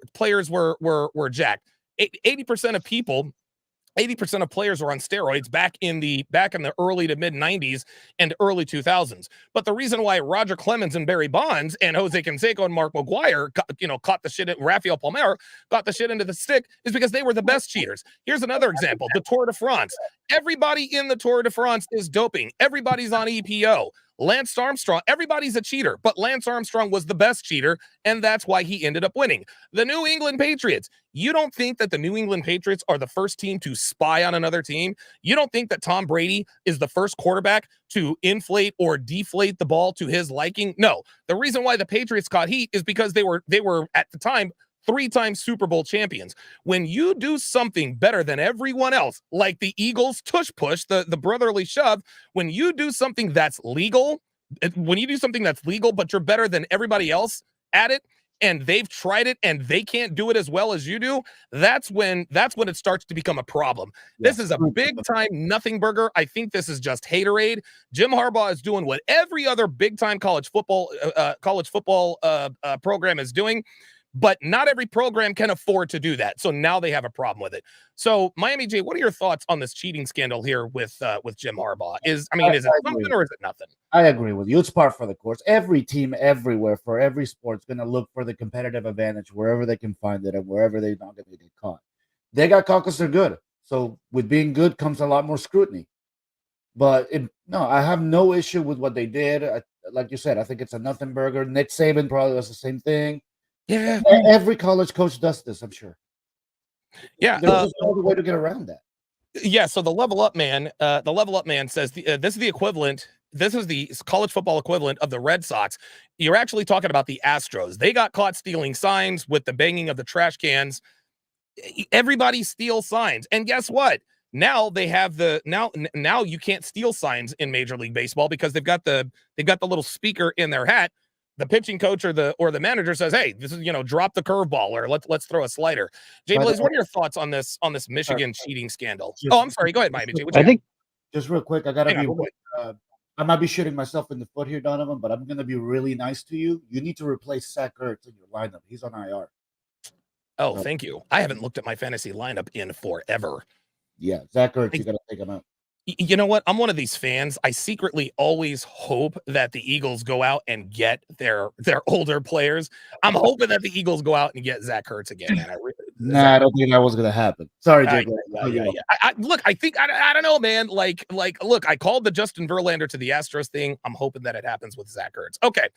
jacked. 80% of people, 80% of players were on steroids back in the early to mid 90s and early 2000s. But the reason why Roger Clemens and Barry Bonds and Jose Canseco and Mark McGuire caught the shit, Rafael Palmeiro got the shit into the stick, is because they were the best cheaters. Here's another example: the Tour de France. Everybody in the Tour de France is doping. Everybody's on EPO. Lance Armstrong, everybody's a cheater, but Lance Armstrong was the best cheater, and that's why he ended up winning. The New England Patriots. You don't think that the New England Patriots are the first team to spy on another team? You don't think that Tom Brady is the first quarterback to inflate or deflate the ball to his liking? No. The reason why the Patriots caught heat is because they were at the time 3-time Super Bowl champions. When you do something better than everyone else, like the Eagles tush push, the brotherly shove, when you do something that's legal, but you're better than everybody else at it, and they've tried it and they can't do it as well as you do, that's when it starts to become a problem. Yeah. This is a big time nothing burger. I think this is just haterade. Jim Harbaugh is doing what every other big time college football program is doing. But not every program can afford to do that. So now they have a problem with it. So Miami J, what are your thoughts on this cheating scandal here with Jim Harbaugh? Is it something or is it nothing? I agree with you. It's par for the course. Every team everywhere for every sport is going to look for the competitive advantage wherever they can find it and wherever they're not going to get caught. They got caught because they're good. So with being good comes a lot more scrutiny. But I have no issue with what they did. Like you said, I think it's a nothing burger. Nick Saban probably does the same thing. Yeah, every college coach does this, I'm sure. Yeah, there's no other way to get around that. Yeah, so the Level Up Man says this is the equivalent. This is the college football equivalent of the Red Sox. You're actually talking about the Astros. They got caught stealing signs with the banging of the trash cans. Everybody steals signs, and guess what? Now they have now you can't steal signs in Major League Baseball because they've got the little speaker in their hat. The pitching coach or the manager says, "Hey, this is drop the curveball or let's throw a slider." Jay Blaze, what are your thoughts on this Michigan cheating scandal? I'm sorry. Go ahead, Miami J. I think just real quick, I gotta be. I might be shooting myself in the foot here, Donovan, but I'm gonna be really nice to you. You need to replace Zach Ertz in your lineup. He's on IR. Oh, thank you. I haven't looked at my fantasy lineup in forever. Yeah, Zach Ertz, you gotta take him out. You know what? I'm one of these fans. I secretly always hope that the Eagles go out and get their older players. I'm hoping that the Eagles go out and get Zach Ertz again. Man. I don't think that was going to happen. Sorry, Jake. Yeah. Look, I think I don't know, man. Like, look, I called the Justin Verlander to the Astros thing. I'm hoping that it happens with Zach Ertz. Okay,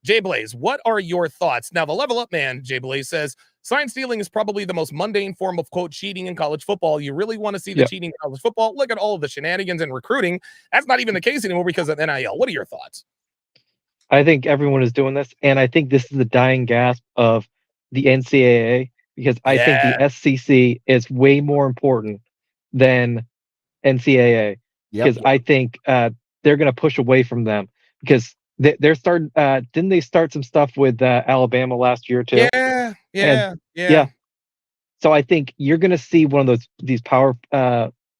Jay Blaze, what are your thoughts? Now, the Level Up Man, Jay Blaze says, sign stealing is probably the most mundane form of, quote, cheating in college football. You really want to see the cheating in college football? Look at all of the shenanigans in recruiting. That's not even the case anymore because of NIL. What are your thoughts? I think everyone is doing this, and I think this is the dying gasp of the NCAA because I think the SEC is way more important than NCAA because I think they're going to push away from them because they're starting. Didn't they start some stuff with Alabama last year too? Yeah. So I think you're going to see one of these power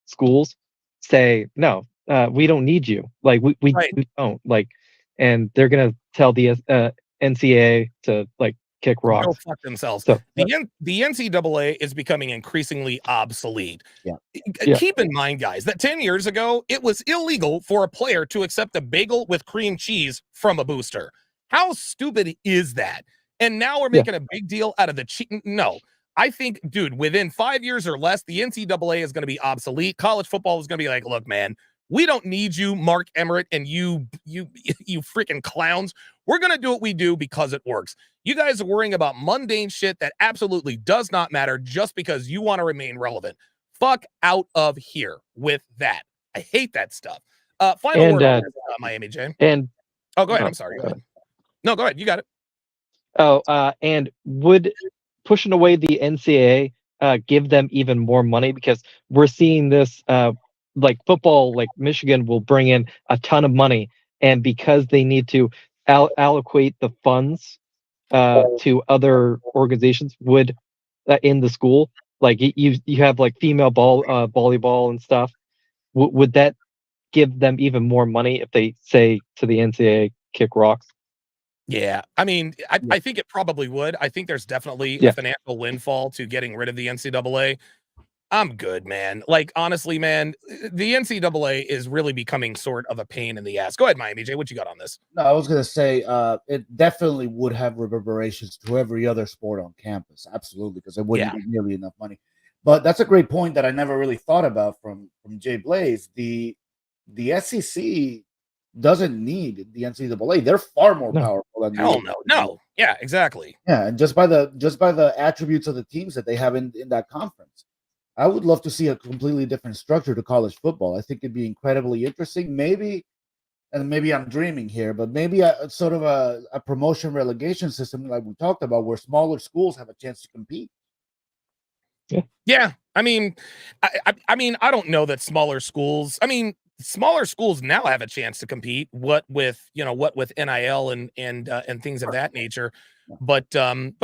schools say, no, we don't need you. Like Right. we don't like, and they're gonna tell the NCAA to like kick Go rocks. fuck themselves. So The NCAA is becoming increasingly obsolete. Yeah. Yeah. Keep in mind, guys, that 10 years ago, it was illegal for a player to accept a bagel with cream cheese from a booster. How stupid is that? And now we're making a big deal out of the cheat. No, I think, dude, within 5 years or less, the NCAA is going to be obsolete. College football is going to be like, look, man, we don't need you, Mark Emmert, and you freaking clowns. We're going to do what we do because it works. You guys are worrying about mundane shit that absolutely does not matter just because you want to remain relevant. Fuck out of here with that. I hate that stuff. Final And, word on this, Miami Jane. and Oh, go ahead. I'm sorry. Go ahead. No, go ahead. You got it. and would pushing away the NCAA give them even more money? Because we're seeing this like football, like Michigan will bring in a ton of money, and because they need to allocate the funds to other organizations, would in the school, like you have like female volleyball and stuff, would that give them even more money if they say to the NCAA kick rocks? Yeah, I mean, I think it probably would. I think there's definitely a financial windfall to getting rid of the NCAA. I'm good, man. Like, honestly, man, the NCAA is really becoming sort of a pain in the ass. Go ahead, Miami J. What you got on this? No, I was gonna say it definitely would have reverberations to every other sport on campus. Absolutely, because it wouldn't be nearly enough money. But that's a great point that I never really thought about from Jay Blaze. The SEC doesn't need the NCAA. They're far more powerful than hell no. No. Yeah, exactly. Yeah, and just by the attributes of the teams that they have in that conference. I would love to see a completely different structure to college football. I think it'd be incredibly interesting. Maybe, and maybe I'm dreaming here, but maybe a sort of a promotion relegation system like we talked about, where smaller schools have a chance to compete. Yeah, I mean, I mean, I don't know that smaller schools. I mean, smaller schools now have a chance to compete. What with NIL and things of that nature. But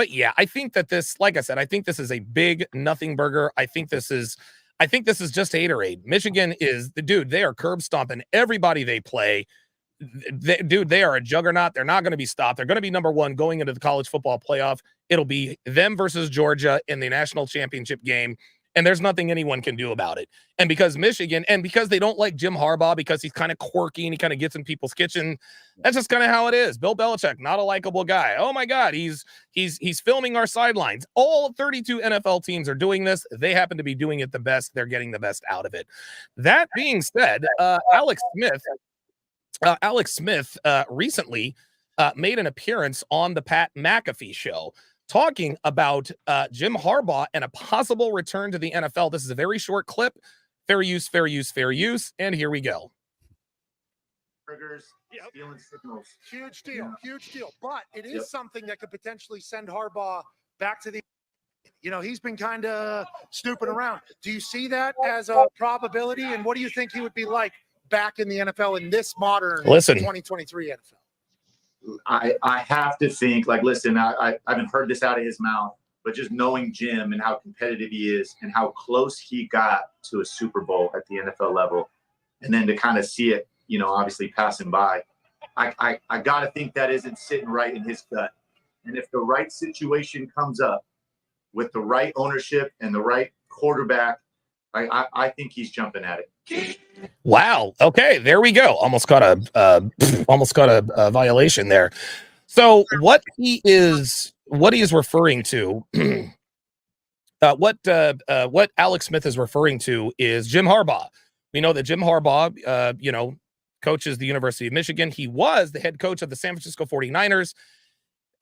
yeah, I think that this, like I said, I think this is a big nothing burger. I think this is just haterade. Michigan is the dude. They are curb stomping everybody they play. They are a juggernaut. They're not going to be stopped. They're going to be number one going into the college football playoff. It'll be them versus Georgia in the national championship game. And there's nothing anyone can do about it. And because Michigan, and because they don't like Jim Harbaugh, because he's kind of quirky and he kind of gets in people's kitchen, that's just kind of how it is. Bill Belichick, not a likable guy. Oh my God, he's filming our sidelines. All 32 NFL teams are doing this. They happen to be doing it the best. They're getting the best out of it. That being said, Alex Smith recently made an appearance on the Pat McAfee show, talking about Jim Harbaugh and a possible return to the NFL. This is a very short clip. Fair use, fair use, fair use. And here we go. Stealing signals. Huge deal, huge deal. But it is something that could potentially send Harbaugh back to the, he's been kind of snooping around. Do you see that as a probability? And what do you think he would be like back in the NFL in this modern 2023 NFL? I have to think, like, listen, I haven't heard this out of his mouth, but just knowing Jim and how competitive he is and how close he got to a Super Bowl at the NFL level, and then to kind of see it, obviously passing by, I got to think that isn't sitting right in his gut. And if the right situation comes up with the right ownership and the right quarterback, I think he's jumping at it. Wow. Okay, there we go. Almost got a violation there. So what he is referring to, what Alex Smith is referring to is Jim Harbaugh. We know that Jim Harbaugh, coaches the University of Michigan. He was the head coach of the San Francisco 49ers.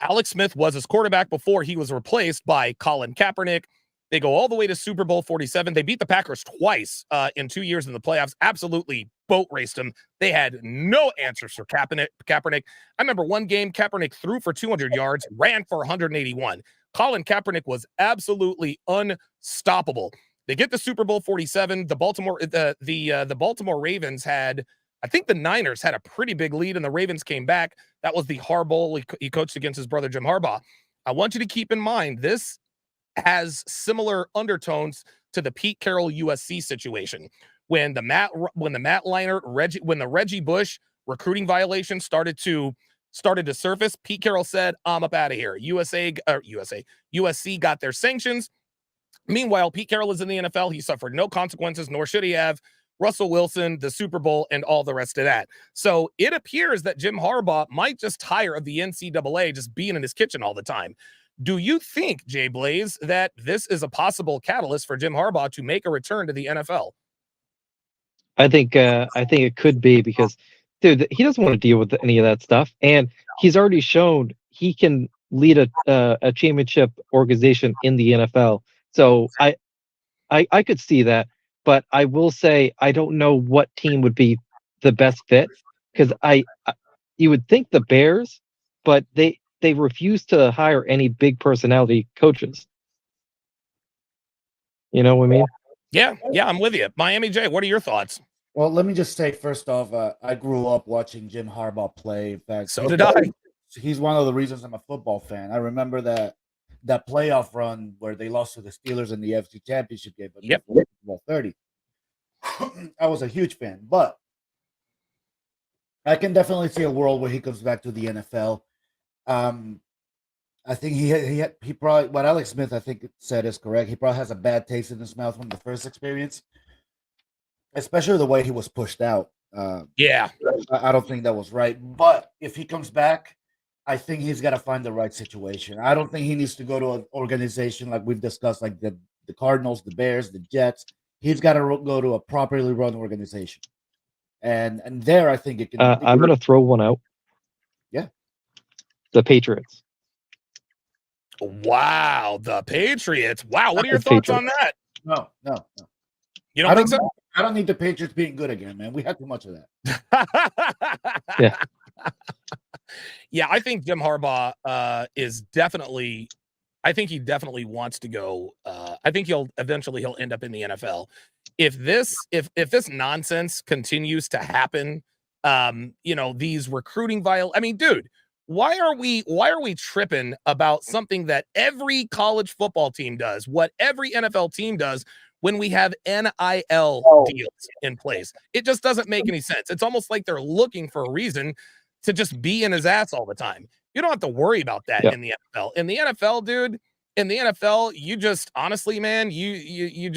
Alex Smith was his quarterback before he was replaced by Colin Kaepernick. They go all the way to Super Bowl 47. They beat the Packers twice in 2 years in the playoffs. Absolutely boat raced them. They had no answers for Kaepernick. I remember one game, Kaepernick threw for 200 yards, ran for 181. Colin Kaepernick was absolutely unstoppable. They get to Super Bowl 47. The Baltimore Ravens had, I think the Niners had a pretty big lead, and the Ravens came back. That was the Harbaugh he coached against his brother Jim Harbaugh. I want you to keep in mind this has similar undertones to the Pete Carroll USC situation, when the Matt Leinart, when the Reggie Bush recruiting violation started to surface, Pete Carroll said, I'm up out of here. USC got their sanctions. Meanwhile, Pete Carroll is in the NFL. He suffered no consequences, nor should he have. Russell Wilson, the Super Bowl, and all the rest of that. So it appears that Jim Harbaugh might just tire of the NCAA just being in his kitchen all the time. Do you think, Jay Blaze, that this is a possible catalyst for Jim Harbaugh to make a return to the NFL? I think it could be because, dude, he doesn't want to deal with any of that stuff, and he's already shown he can lead a championship organization in the NFL. So I could see that, but I will say I don't know what team would be the best fit because you would think the Bears, but they refuse to hire any big personality coaches. You know what I mean? Yeah, I'm with you. Miami J, what are your thoughts? Well, let me just say first off, I grew up watching Jim Harbaugh play. In fact, So did I. He's one of the reasons I'm a football fan. I remember that playoff run where they lost to the Steelers in the AFC Championship game. But Yep. Super Bowl 30. I was a huge fan, but I can definitely see a world where he comes back to the NFL. I think he probably, what Alex Smith I think said is correct. He probably has a bad taste in his mouth from the first experience, especially the way he was pushed out. Yeah. I don't think that was right. But if he comes back, I think he's got to find the right situation. I don't think he needs to go to an organization like we've discussed, like the Cardinals, the Bears, the Jets. He's got to go to a properly run organization, and there I think it can. I'm going to throw one out. Yeah, the Patriots. Wow, the Patriots. Wow, what are your thoughts on that? No. You don't think so? I don't need the Patriots being good again, man. We had too much of that. Yeah. Yeah, I think Jim Harbaugh is definitely. I think he definitely wants to go. I think he'll end up in the NFL. If this nonsense continues to happen, these recruiting I mean, dude, why are we tripping about something that every college football team does, what every NFL team does when we have NIL deals in place? It just doesn't make any sense. It's almost like they're looking for a reason to just be in his ass all the time. You don't have to worry about that in the NFL. In the NFL, dude, you just honestly, man, you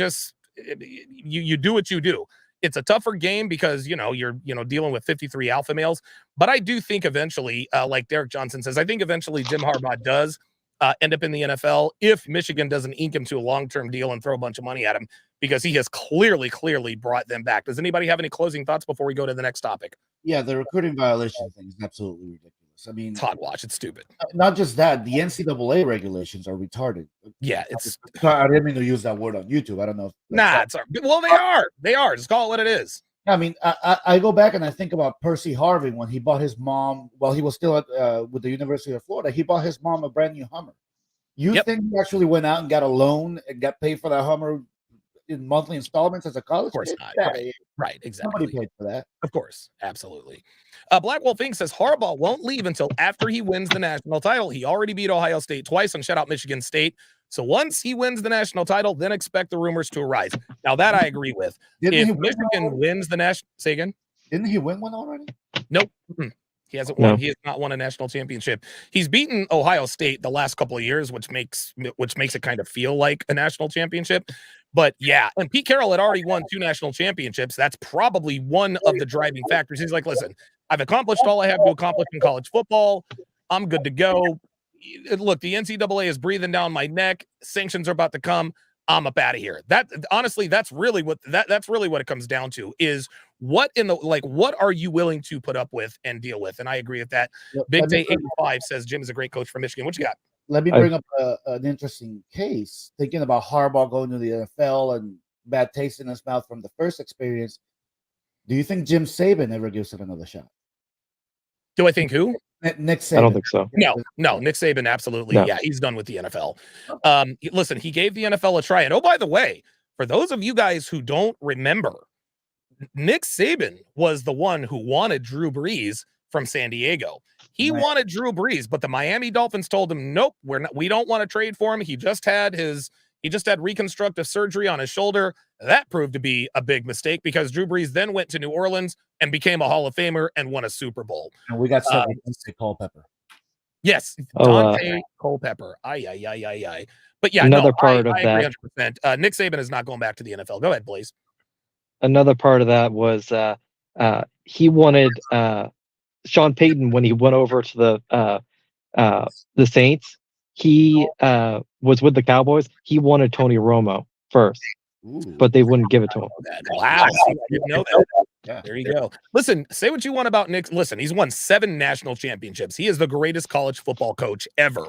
do what you do. It's a tougher game because you're dealing with 53 alpha males. But I do think eventually, like Derek Johnson says, I think eventually Jim Harbaugh does end up in the NFL if Michigan doesn't ink him to a long-term deal and throw a bunch of money at him, because he has clearly brought them back. Does anybody have any closing thoughts before we go to the next topic? Yeah, the recruiting violation thing is absolutely ridiculous. I mean, it's hogwash. It's stupid. Not just that, the NCAA regulations are retarded. Yeah, I didn't mean to use that word on YouTube. I don't know. They are. Just call it what it is. I mean, I go back and I think about Percy Harvin when he bought his mom while he was still at with the University of Florida. He bought his mom a brand new Hummer. You think he actually went out and got a loan and got paid for that Hummer in monthly installments as a college? Of course not. Right, exactly. Somebody paid for that. Of course, absolutely. Black Wolf Inc. says Harbaugh won't leave until after he wins the national title. He already beat Ohio State twice, and shout out Michigan State. So once he wins the national title, then expect the rumors to arise. Now that I agree with. If Michigan wins the national, say again. Didn't he win one already? Nope. He hasn't won. He has not won a national championship. He's beaten Ohio State the last couple of years, which makes it kind of feel like a national championship. But yeah, and Pete Carroll had already won 2 national championships. That's probably one of the driving factors. He's like, listen, I've accomplished all I have to accomplish in college football. I'm good to go. Look, the NCAA is breathing down my neck. Sanctions are about to come. I'm up out of here. That honestly, that's really what it comes down to is what are you willing to put up with and deal with? And I agree with that. Big Day 85 says Jim is a great coach for Michigan. What you got? Let me bring up an interesting case. Thinking about Harbaugh going to the NFL and bad taste in his mouth from the first experience. Do you think Jim Saban ever gives it another shot? Do I think who? Nick Saban. I don't think so. No, Nick Saban, absolutely. No. Yeah, he's done with the NFL. Listen, he gave the NFL a try. And oh, by the way, for those of you guys who don't remember, Nick Saban was the one who wanted Drew Brees from San Diego. He wanted Drew Brees, but the Miami Dolphins told him, nope, we don't want to trade for him. He just had his He just had reconstructive surgery on his shoulder. That proved to be a big mistake because Drew Brees then went to New Orleans and became a Hall of Famer and won a Super Bowl. And we got stuck with Dante Culpepper. Yes, Dante Culpepper. Aye. But yeah, another no, part of I that. agree 100%. Nick Saban is not going back to the NFL. Go ahead, please. Another part of that was he wanted Sean Payton when he went over to the Saints. He was with the Cowboys. He wanted Tony Romo first, but they wouldn't give it to him. Wow, I didn't know that. Yeah. There you go. Listen, say what you want about Nick. Listen, he's won 7 national championships. He is the greatest college football coach ever.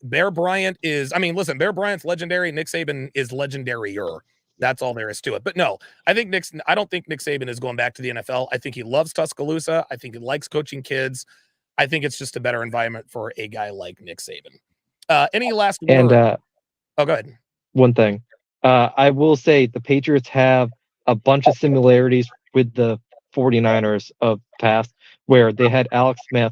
Bear Bryant is, listen, Bear Bryant's legendary. Nick Saban is legendary-er. That's all there is to it. But no, I don't think Nick Saban is going back to the NFL. I think he loves Tuscaloosa. I think he likes coaching kids. I think it's just a better environment for a guy like Nick Saban. Any last word? And go ahead. One thing, I will say the Patriots have a bunch of similarities with the 49ers of past, where they had Alex Smith.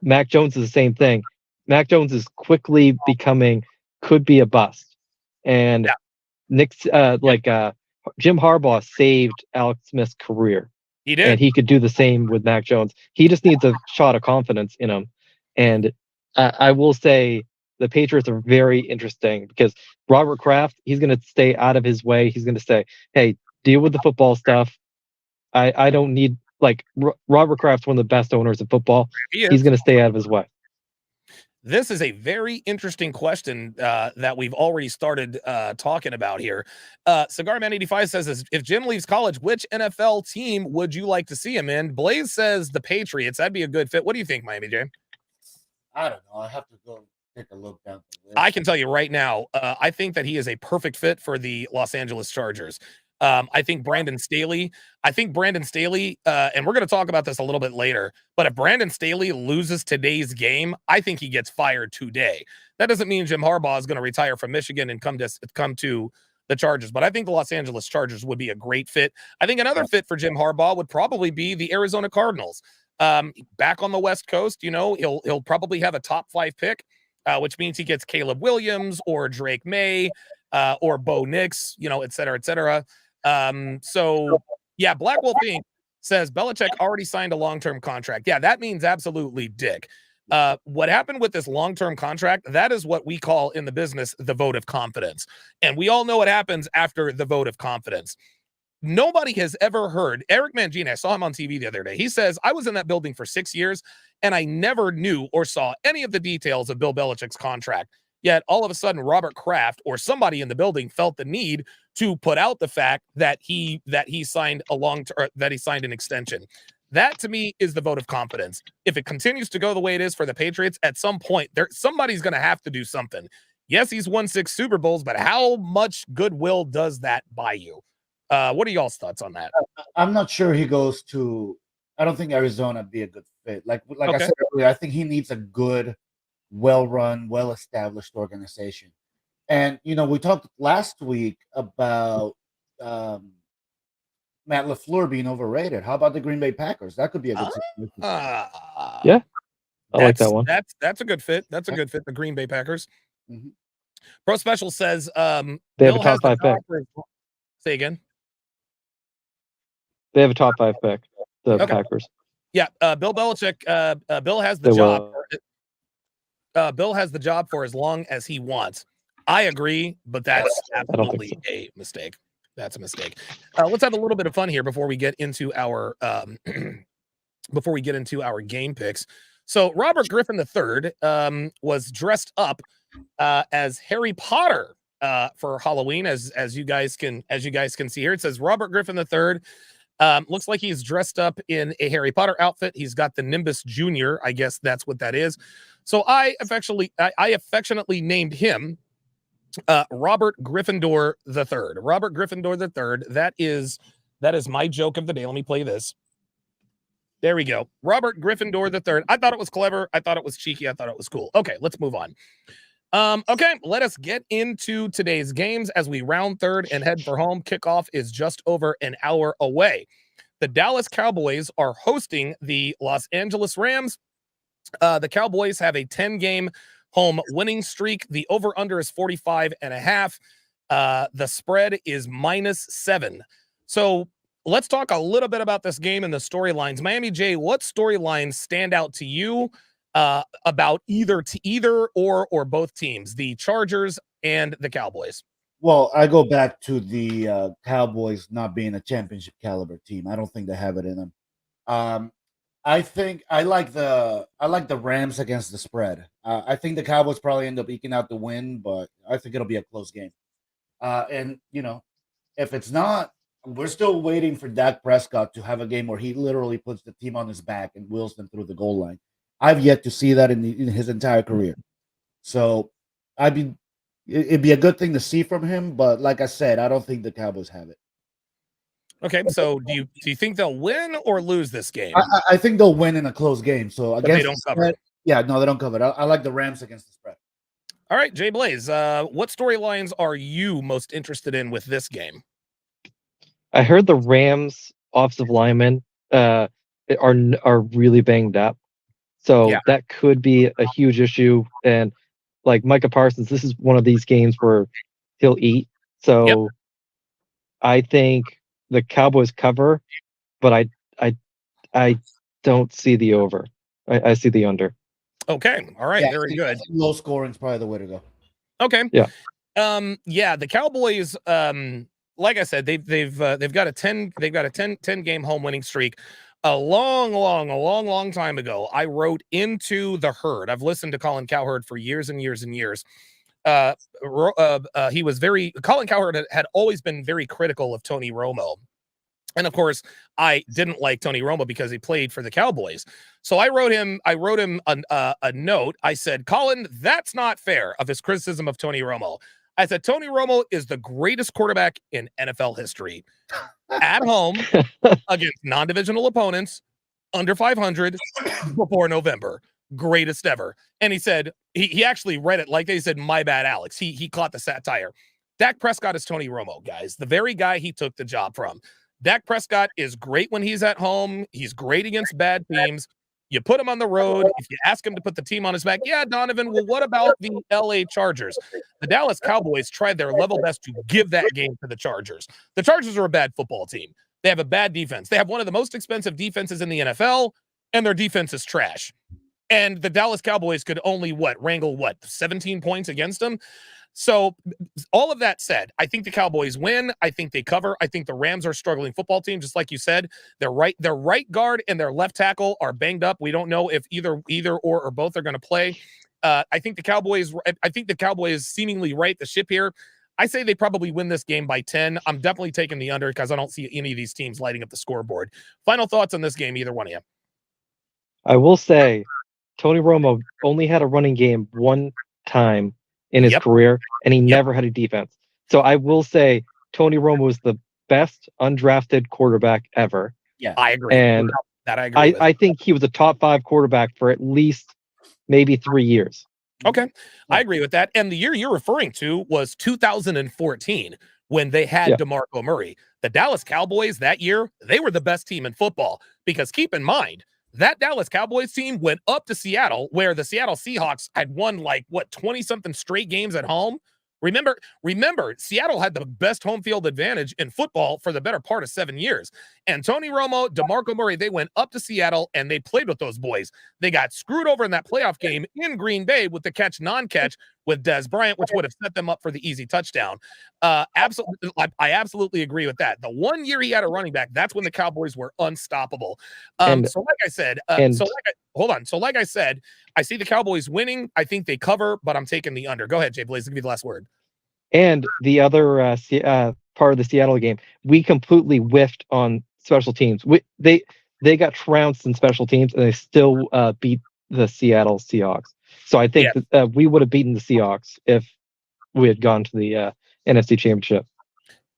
Mac Jones is the same thing. Mac Jones is quickly could be a bust. And Jim Harbaugh saved Alex Smith's career. He did. And he could do the same with Mac Jones. He just needs a shot of confidence in him. And I will say the Patriots are very interesting because Robert Kraft, he's going to stay out of his way. He's going to say, hey, deal with the football stuff. I don't need, Robert Kraft's one of the best owners of football. He's going to stay out of his way. This is a very interesting question that we've already started talking about here. Cigar Man 85 says, if Jim leaves college, which NFL team would you like to see him in? Blaze says the Patriots. That'd be a good fit. What do you think, Miami Jam? I don't know. I have to go take a look down the list. I can tell you right now, I think that he is a perfect fit for the Los Angeles Chargers. I think Brandon Staley, and we're going to talk about this a little bit later, but if Brandon Staley loses today's game, I think he gets fired today. That doesn't mean Jim Harbaugh is going to retire from Michigan and come to the Chargers, but I think the Los Angeles Chargers would be a great fit. I think another fit for Jim Harbaugh would probably be the Arizona Cardinals. Back on the West Coast, he'll probably have a top 5 pick, which means he gets Caleb Williams or Drake May or Bo Nix, et cetera, et cetera. So yeah, Black Wolf Inc. says Belichick already signed a long-term contract. Yeah, that means absolutely dick. What happened with this long-term contract, that is what we call in the business the vote of confidence. And we all know what happens after the vote of confidence. Nobody has ever heard Eric Mangini. I saw him on TV the other day. He says, I was in that building for 6 years and I never knew or saw any of the details of Bill Belichick's contract. Yet all of a sudden, Robert Kraft or somebody in the building felt the need to put out the fact that he signed that he signed an extension. That to me is the vote of confidence. If it continues to go the way it is for the Patriots, at some point somebody's going to have to do something. Yes, he's won 6 Super Bowls, but how much goodwill does that buy you? What are y'all's thoughts on that? I'm not sure he goes to. I don't think Arizona would be a good fit. Like Okay. I said earlier, I think he needs a good, well-run, well-established organization. And we talked last week about Matt LaFleur being overrated. How about the Green Bay Packers? That could be a good situation. Yeah, I like that one. That's a good fit. That's a good fit. The Green Bay Packers. Mhm. Pro Special says They have Bill a has top 5 the job pick. for his- Say again. They have a top 5 pick. The Okay. Packers. Yeah, Bill Belichick. Bill has the They job. will. Bill has the job for as long as he wants. I agree, but that's don't think absolutely a mistake. That's a mistake. Let's have a little bit of fun here before we get into our game picks. So Robert Griffin III was dressed up as Harry Potter for Halloween, as you guys can see here. It says Robert Griffin III. Looks like he's dressed up in a Harry Potter outfit. He's got the Nimbus Junior. I guess that's what that is. So I affectionately named him Robert Gryffindor III. Robert Gryffindor III. That is my joke of the day. Let me play this. There we go. Robert Gryffindor III. I thought it was clever. I thought it was cheeky. I thought it was cool. Okay, let's move on. Okay, let us get into today's games as we round third and head for home. Kickoff is just over an hour away. The Dallas Cowboys are hosting the Los Angeles Rams. The Cowboys have a 10-game home winning streak. The over under is 45.5. The spread is -7. So let's talk a little bit about this game and the storylines. Miami J, what storylines stand out to you about either or both teams, the Chargers and the Cowboys? Well, I go back to the Cowboys not being a championship caliber team. I don't think they have it in them. I think I like the Rams against the spread. I think the Cowboys probably end up eking out the win, but I think it'll be a close game. And if it's not, we're still waiting for Dak Prescott to have a game where he literally puts the team on his back and wheels them through the goal line. I've yet to see that in his entire career. So it'd be a good thing to see from him, but like I said, I don't think the Cowboys have it. Okay, so do you think they'll win or lose this game? I think they'll win in a close game. So But against they don't the cover. spread, yeah, no, they don't cover it. I like the Rams against the spread. All right, Jay Blaze, what storylines are you most interested in with this game? I heard the Rams offensive linemen are really banged up, so Yeah. that could be a huge issue. And like Micah Parsons, this is one of these games where he'll eat. So I think the Cowboys cover, but I don't see the over. I see the under. Okay, all right, Yeah, very good. Low scoring is probably the way to go. Okay. Yeah. Yeah, the Cowboys, like I said, they've got a 10 game home winning streak. A long time ago, I wrote into the herd. I've listened to Colin Cowherd for years and years and years. Colin Cowherd had always been very critical of Tony Romo. And of course, I didn't like Tony Romo because he played for the Cowboys. So I wrote him a note. I said, Colin, that's not fair of his criticism of Tony Romo. I said, Tony Romo is the greatest quarterback in NFL history. At home against non-divisional opponents, under 500 before November. Greatest ever. And he said, he actually read it like they said, my bad, Alex. He caught the satire. Dak Prescott is Tony Romo, guys. The very guy he took the job from. Dak Prescott is great when he's at home. He's great against bad teams. You put him on the road. If you ask him to put the team on his back, yeah, Donovan, well, what about the LA Chargers? The Dallas Cowboys tried their level best to give that game to the Chargers. The Chargers are a bad football team. They have a bad defense. They have one of the most expensive defenses in the NFL, and their defense is trash. And the Dallas Cowboys could only wrangle 17 points against them. So all of that said, I think the Cowboys win. I think they cover. I think the Rams are a struggling football team, just like you said. Their right guard and their left tackle are banged up. We don't know if either or both are going to play. I think the Cowboys seemingly right the ship here. I say they probably win this game by 10. I'm definitely taking the under because I don't see any of these teams lighting up the scoreboard. Final thoughts on this game, either one of you? I will say, Tony Romo only had a running game one time in his career, and he never had a defense. So I will say Tony Romo was the best undrafted quarterback ever. Yeah, I agree. And that I agree. I think he was a top 5 quarterback for at least maybe 3 years. Okay, I agree with that. And the year you're referring to was 2014 when they had DeMarco Murray. The Dallas Cowboys that year, they were the best team in football because keep in mind, that Dallas Cowboys team went up to Seattle where the Seattle Seahawks had won 20-something straight games at home. Remember, Seattle had the best home field advantage in football for the better part of 7 years. And Tony Romo, DeMarco Murray, they went up to Seattle and they played with those boys. They got screwed over in that playoff game in Green Bay with the non-catch with Dez Bryant, which would have set them up for the easy touchdown. Absolutely, I absolutely agree with that. The 1 year he had a running back, that's when the Cowboys were unstoppable. So like I said, like I said, I see the Cowboys winning. I think they cover, but I'm taking the under. Go ahead, Jay Blaze. Give me the last word. And the other part of the Seattle game, we completely whiffed on special teams. They got trounced in special teams, and they still beat the Seattle Seahawks. So I think that we would have beaten the Seahawks if we had gone to the NFC Championship.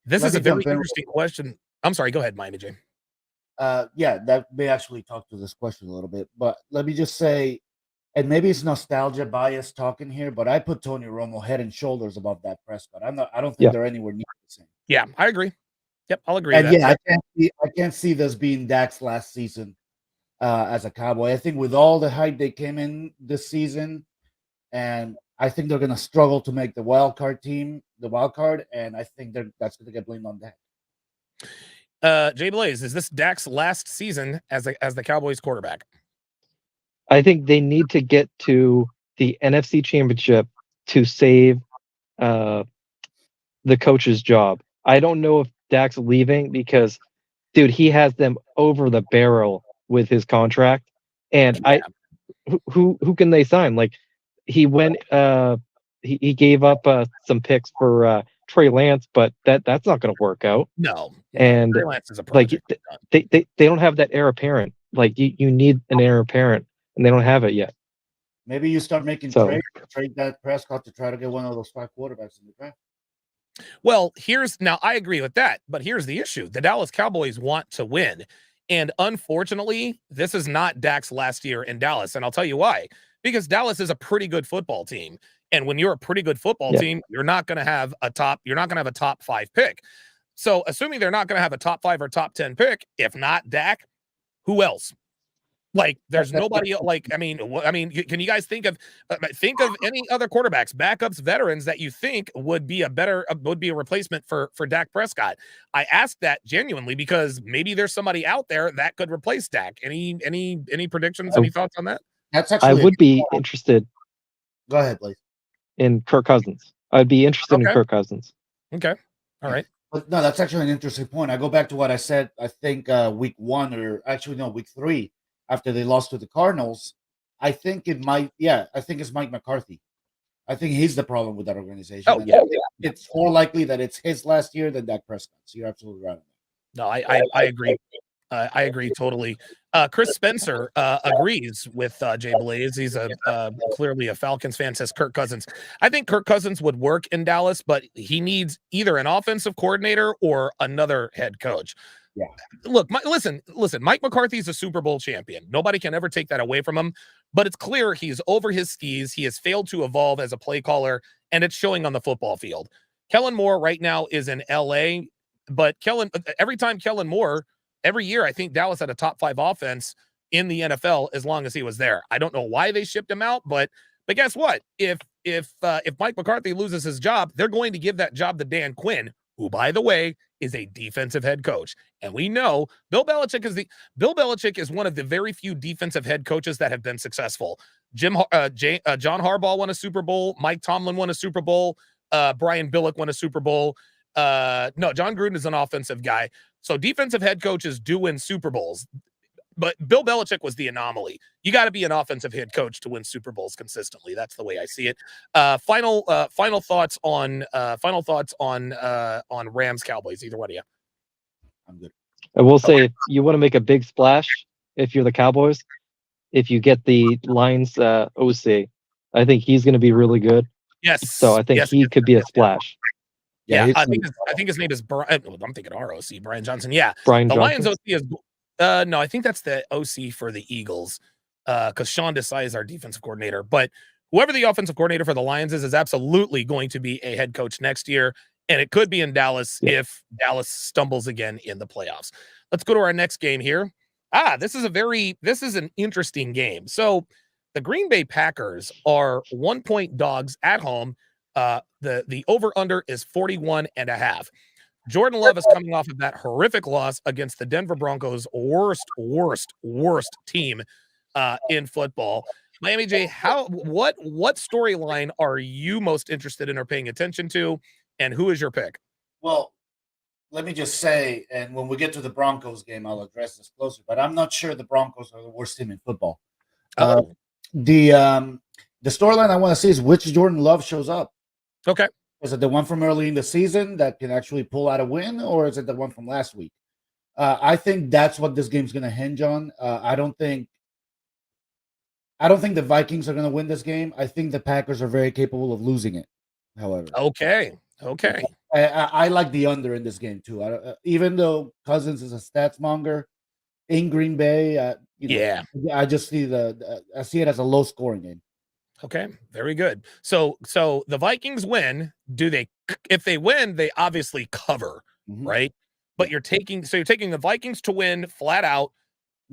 This is a very interesting question. I'm sorry. Go ahead, Miami J. That may actually talk to this question a little bit, but let me just say, and maybe it's nostalgia bias talking here, but I put Tony Romo head and shoulders above that Prescott. I don't think they're anywhere near the same. Yeah, I agree. Yep, I'll agree. And with that. I can't see this being Dak's last season as a Cowboy. I think with all the hype they came in this season, and I think they're going to struggle to make the wild card, and I think that's going to get blamed on that. Jay Blaze, is this Dak's last season as the Cowboys quarterback? I think they need to get to the NFC Championship to save the coach's job. I don't know if Dak's leaving because, dude, he has them over the barrel with his contract, and who can they sign? Like, he went he gave up some picks for Trey Lance, but that's not going to work out. No, and Trey Lance is a like project. they don't have that heir apparent. Like you need an heir apparent, and they don't have it yet. Maybe you start making trade that Prescott to try to get one of those 5 quarterbacks in the draft. Well, now I agree with that, but here's the issue. The Dallas Cowboys want to win. And unfortunately, this is not Dak's last year in Dallas. And I'll tell you why. Because Dallas is a pretty good football team. And when you're a pretty good football team, you're not going to have a top 5 pick. So assuming they're not going to have a top 5 or top 10 pick, if not Dak, who else? Like, there's nobody like, I mean, can you guys think of any other quarterbacks, backups, veterans that you think would be a replacement for Dak Prescott? I asked that genuinely because maybe there's somebody out there that could replace Dak. Any predictions? Any thoughts on that? That's actually I would be interested. Go ahead, please. In Kirk Cousins. I'd be interested in Kirk Cousins. Okay. All right. But no, that's actually an interesting point. I go back to what I said, I think week 1 or actually no, week 3. After they lost to the Cardinals, I think it's Mike McCarthy. I think he's the problem with that organization. Oh, yeah. It's more likely that it's his last year than Dak Prescott. So you're absolutely right. No, I agree. I agree totally. Chris Spencer agrees with Jay Blaze. He's clearly a Falcons fan, says Kirk Cousins. I think Kirk Cousins would work in Dallas, but he needs either an offensive coordinator or another head coach. Yeah. Look, listen. Mike McCarthy's a Super Bowl champion. Nobody can ever take that away from him. But it's clear he's over his skis. He has failed to evolve as a play caller, and it's showing on the football field. Kellen Moore right now is in LA, but every year, I think Dallas had a top 5 offense in the NFL as long as he was there. I don't know why they shipped him out, but guess what? If Mike McCarthy loses his job, they're going to give that job to Dan Quinn, who, by the way, is a defensive head coach. And we know Bill Belichick is one of the very few defensive head coaches that have been successful. John Harbaugh won a Super Bowl. Mike Tomlin won a Super Bowl. Brian Billick won a Super Bowl. No, John Gruden is an offensive guy. So defensive head coaches do win Super Bowls. But Bill Belichick was the anomaly. You got to be an offensive head coach to win Super Bowls consistently. That's the way I see it. Final thoughts on Rams Cowboys. Either one of you. I'm good. I will say, if you want to make a big splash, if you're the Cowboys, if you get the Lions OC, I think he's going to be really good. Yes. So I think he could be a splash. Yeah, I think his name is Brian. I'm thinking ROC, Brian Johnson. Yeah, Brian the Johnson. Lions OC is. No, I think that's the OC for the Eagles, because Sean Desai is our defensive coordinator. But whoever the offensive coordinator for the Lions is absolutely going to be a head coach next year, and it could be in Dallas if Dallas stumbles again in the playoffs. Let's go to our next game here. This is an interesting game. So the Green Bay Packers are 1-point dogs at home. The over-under is 41.5. Jordan Love is coming off of that horrific loss against the Denver Broncos, worst team in football. Miami J, what storyline are you most interested in or paying attention to, and who is your pick? Well, let me just say, and when we get to the Broncos game, I'll address this closer, but I'm not sure the Broncos are the worst team in football. The storyline I want to see is which Jordan Love shows up. Okay. Is it the one from early in the season that can actually pull out a win, or is it the one from last week? I think that's what this game's going to hinge on. I don't think the Vikings are going to win this game. I think the Packers are very capable of losing it, however. Okay. I like the under in this game, too. Even though Cousins is a stats monger in Green Bay, I just see I see it as a low-scoring game. Okay, very good. So the Vikings win. If they win, they obviously cover, right? But you're taking the Vikings to win flat out.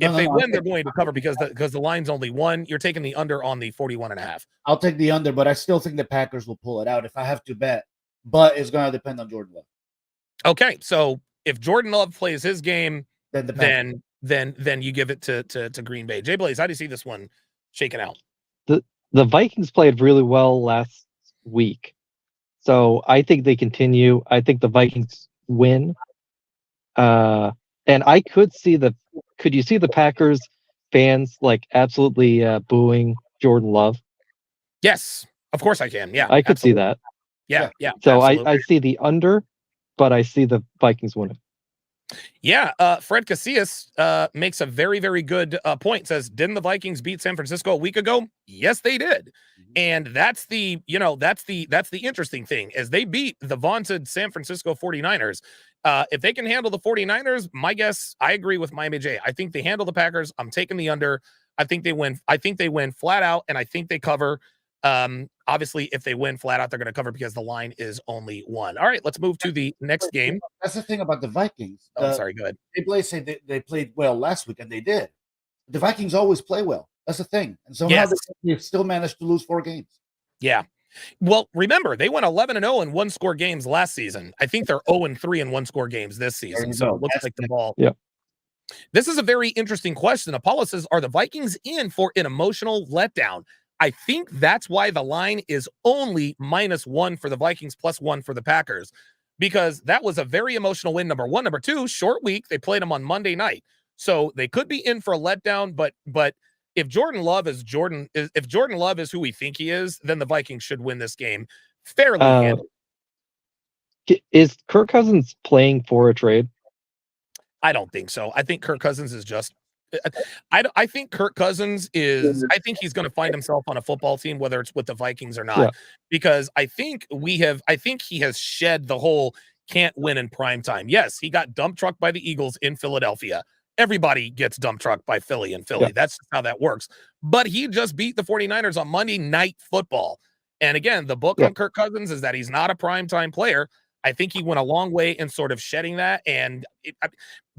If they I win, they're think- going to cover because the line's only 1. You're taking the under on the 41.5. I'll take the under, but I still think the Packers will pull it out if I have to bet. But it's going to depend on Jordan Love. Okay, so if Jordan Love plays his game, Then the Packers. then you give it to Green Bay. Jay Blaze, how do you see this one shaking out? The Vikings played really well last week, so I think they continue. I think the Vikings win. And I could see could you see the Packers fans like absolutely booing Jordan Love? Yes, of course I can. Yeah, I could see absolutely. that. Yeah. So absolutely. I see the under, but I see the Vikings winning. Yeah, Fred Casillas makes a very, very good point. Says, didn't the Vikings beat San Francisco a week ago? Yes, they did. And that's the interesting thing is they beat the vaunted San Francisco 49ers. If they can handle the 49ers, my guess, I agree with Miami J. I think they handle the Packers. I'm taking the under. I think they win. I think they win flat out, and I think they cover. Obviously, if they win flat out, they're going to cover because the line is only 1. All right, let's move to the next game. That's the thing about the Vikings. Oh, sorry, go ahead. Jay Blaze said they played well last week, and they did. The Vikings always play well. That's the thing. And somehow Yes. they still managed to lose 4 games. Yeah. Well, remember, they went 11-0 in one-score games last season. I think they're 0-3 in one-score games this season. you So go. it looks That's like the ball. Yeah. This is a very interesting question. Apollo says, are the Vikings in for an emotional letdown? I think that's why the line is only -1 for the Vikings, +1 for the Packers, because that was a very emotional win. Number 1. Number 2, short week. They played them on Monday night. So they could be in for a letdown, but if Jordan Love is who we think he is, then the Vikings should win this game fairly handily. Is Kirk Cousins playing for a trade? I don't think so. I think Kirk Cousins is just I think Kirk Cousins is I think he's going to find himself on a football team, whether it's with the Vikings or not, Yeah. because I think he has shed the whole can't win in prime time. Yes, he got dump trucked by the Eagles in Philadelphia. Everybody gets dump trucked by Philly in Philly. Yeah. That's just how that works. But he just beat the 49ers on Monday Night Football. And again, the book on Kirk Cousins is that he's not a primetime player. I think he went a long way in sort of shedding that. And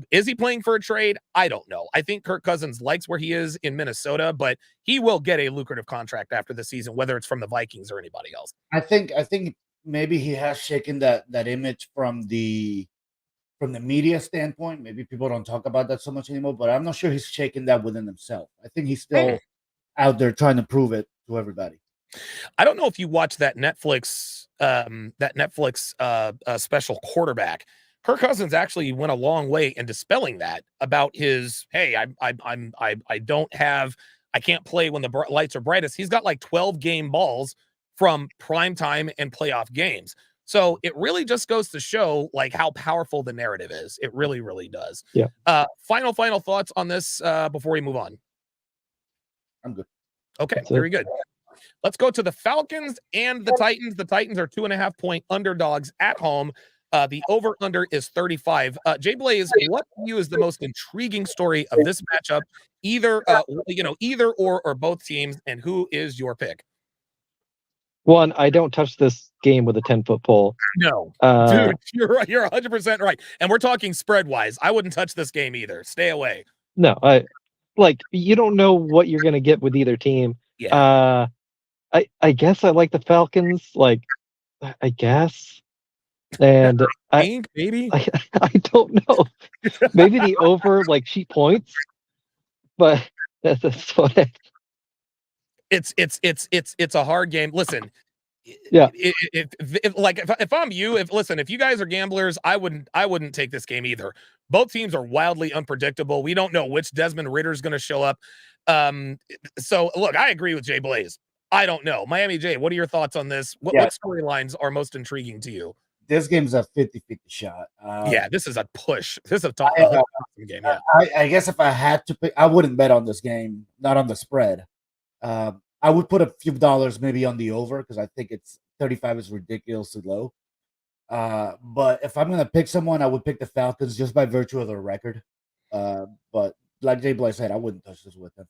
is he playing for a trade? I don't know. I think Kirk Cousins likes where he is in Minnesota, but he will get a lucrative contract after the season, whether it's from the Vikings or anybody else. I think maybe he has shaken that image from the media standpoint. Maybe people don't talk about that so much anymore, but I'm not sure he's shaking that within himself. I think he's still out there trying to prove it to everybody. I don't know if you watched that Netflix special Quarterback. Kirk Cousins actually went a long way in dispelling that about his, hey, I can't play when the lights are brightest. He's got like 12 game balls from primetime and playoff games. So it really just goes to show like how powerful the narrative is. It really, really does. Yeah. Final thoughts on this before we move on. I'm good. Okay, That's it. very good. Let's go to the Falcons and the Titans. The Titans are 2.5-point underdogs at home. The over-under is 35. Jay Blaze, what to you is the most intriguing story of this matchup? Either or both teams, and who is your pick? One, I don't touch this game with a 10-foot pole. No, Uh, dude, you're 100% right. And we're talking spread-wise. I wouldn't touch this game either. Stay away. No, you don't know what you're gonna get with either team. Yeah. I guess I like the Falcons. Like, I guess, and Pink, baby. I don't know. Maybe the over like cheap points, but that's what. It's a hard game. Listen, Yeah. If I'm you, if you guys are gamblers, I wouldn't take this game either. Both teams are wildly unpredictable. We don't know which Desmond Ritter is going to show up. So look, I agree with Jay Blaze. I don't know. Miami J, what are your thoughts on this? What storylines are most intriguing to you? This game's a 50-50 shot. Yeah, this is a push. This is a top game. Yeah. I guess if I had to pick, I wouldn't bet on this game, not on the spread. I would put a few dollars maybe on the over because I think it's 35 is ridiculously low. But if I'm going to pick someone, I would pick the Falcons just by virtue of their record. But like Jay Blaze said, I wouldn't touch this with them.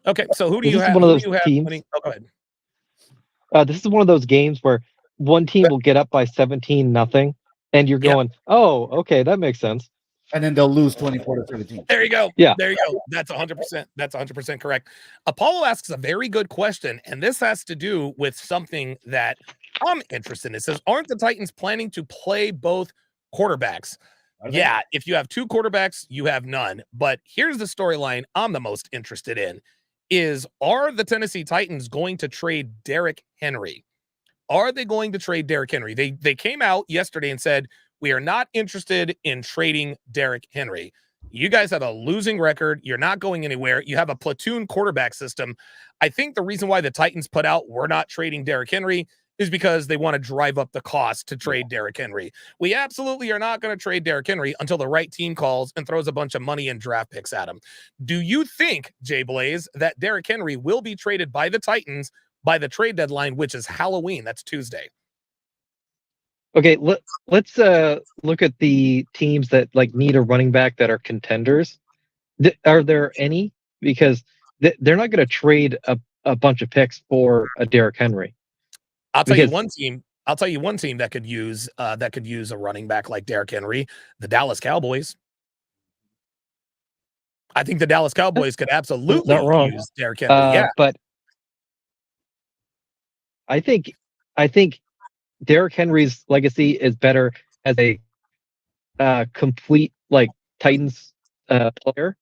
Okay, so who do This you is have? one of Who those do you have teams- winning? Oh, go ahead. This is one of those games where one team will get up by 17-0, and you're Yeah. going, "Oh, okay, that makes sense." and then they'll lose 24-17. There you go. Yeah. There you go. That's 100%. That's 100% correct. Apollo asks a very good question, and this has to do with something that I'm interested in. It says, aren't the Titans planning to play both quarterbacks? Are they? Yeah, if you have two quarterbacks, you have none. But here's the storyline I'm the most interested in is, are the Tennessee Titans going to trade Derrick Henry? Are they going to trade Derrick Henry? They came out yesterday and said, we are not interested in trading Derrick Henry. You guys have a losing record. You're not going anywhere. You have a platoon quarterback system. I think the reason why the Titans put out, we're not trading Derrick Henry, is because they want to drive up the cost to trade Derrick Henry. We absolutely are not going to trade Derrick Henry until the right team calls and throws a bunch of money and draft picks at him. Do you think, Jay Blaze, that Derrick Henry will be traded by the Titans by the trade deadline, which is Halloween? That's Tuesday. Okay, let's look at the teams that like need a running back that are contenders. Are there any? Because they're not going to trade a bunch of picks for a Derrick Henry. I'll tell you one team that could use a running back like Derrick Henry, the Dallas Cowboys. I think the Dallas Cowboys could absolutely Not wrong. use Derrick Henry. Yeah, But I think Derrick Henry's legacy is better as a complete like Titans player,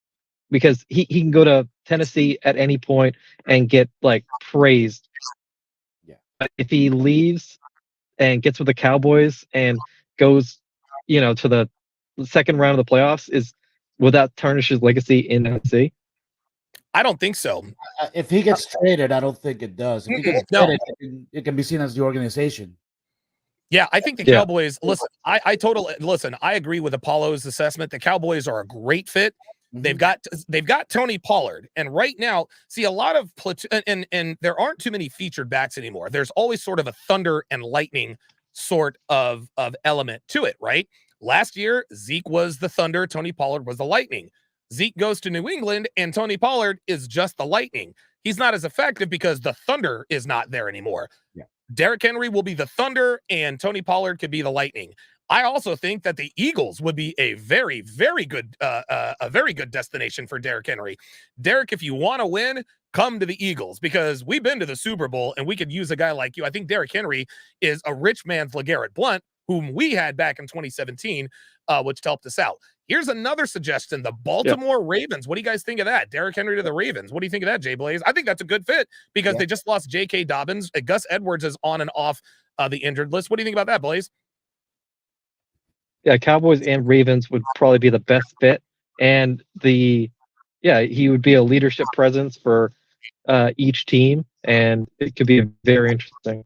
because he can go to Tennessee at any point and get like praised. Yeah. But if he leaves and gets with the Cowboys and goes, to the second round of the playoffs, will that tarnish his legacy in Tennessee? I don't think so. If he gets traded, I don't think it does. If he gets No. traded, it can be seen as the organization. Yeah, I think the Cowboys, listen, I totally listen. I agree with Apollo's assessment. The Cowboys are a great fit. They've got Tony Pollard, and right now, see a lot of platoon, and there aren't too many featured backs anymore. There's always sort of a thunder and lightning sort of element to it, right? Last year, Zeke was the thunder, Tony Pollard was the lightning. Zeke goes to New England, and Tony Pollard is just the lightning. He's not as effective because the thunder is not there anymore. Yeah. Derrick Henry will be the thunder, and Tony Pollard could be the lightning. I also think that the Eagles would be a very, very good, destination for Derrick Henry. Derrick, if you want to win, come to the Eagles, because we've been to the Super Bowl and we could use a guy like you. I think Derrick Henry is a rich man's LeGarrette Blount, whom we had back in 2017, which helped us out. Here's another suggestion: the Baltimore Ravens. What do you guys think of that? Derrick Henry to the Ravens. What do you think of that, Jay Blaze? I think that's a good fit because they just lost J.K. Dobbins. Gus Edwards is on and off the injured list. What do you think about that, Blaze? Yeah, Cowboys and Ravens would probably be the best fit, and he would be a leadership presence for each team, and it could be very interesting.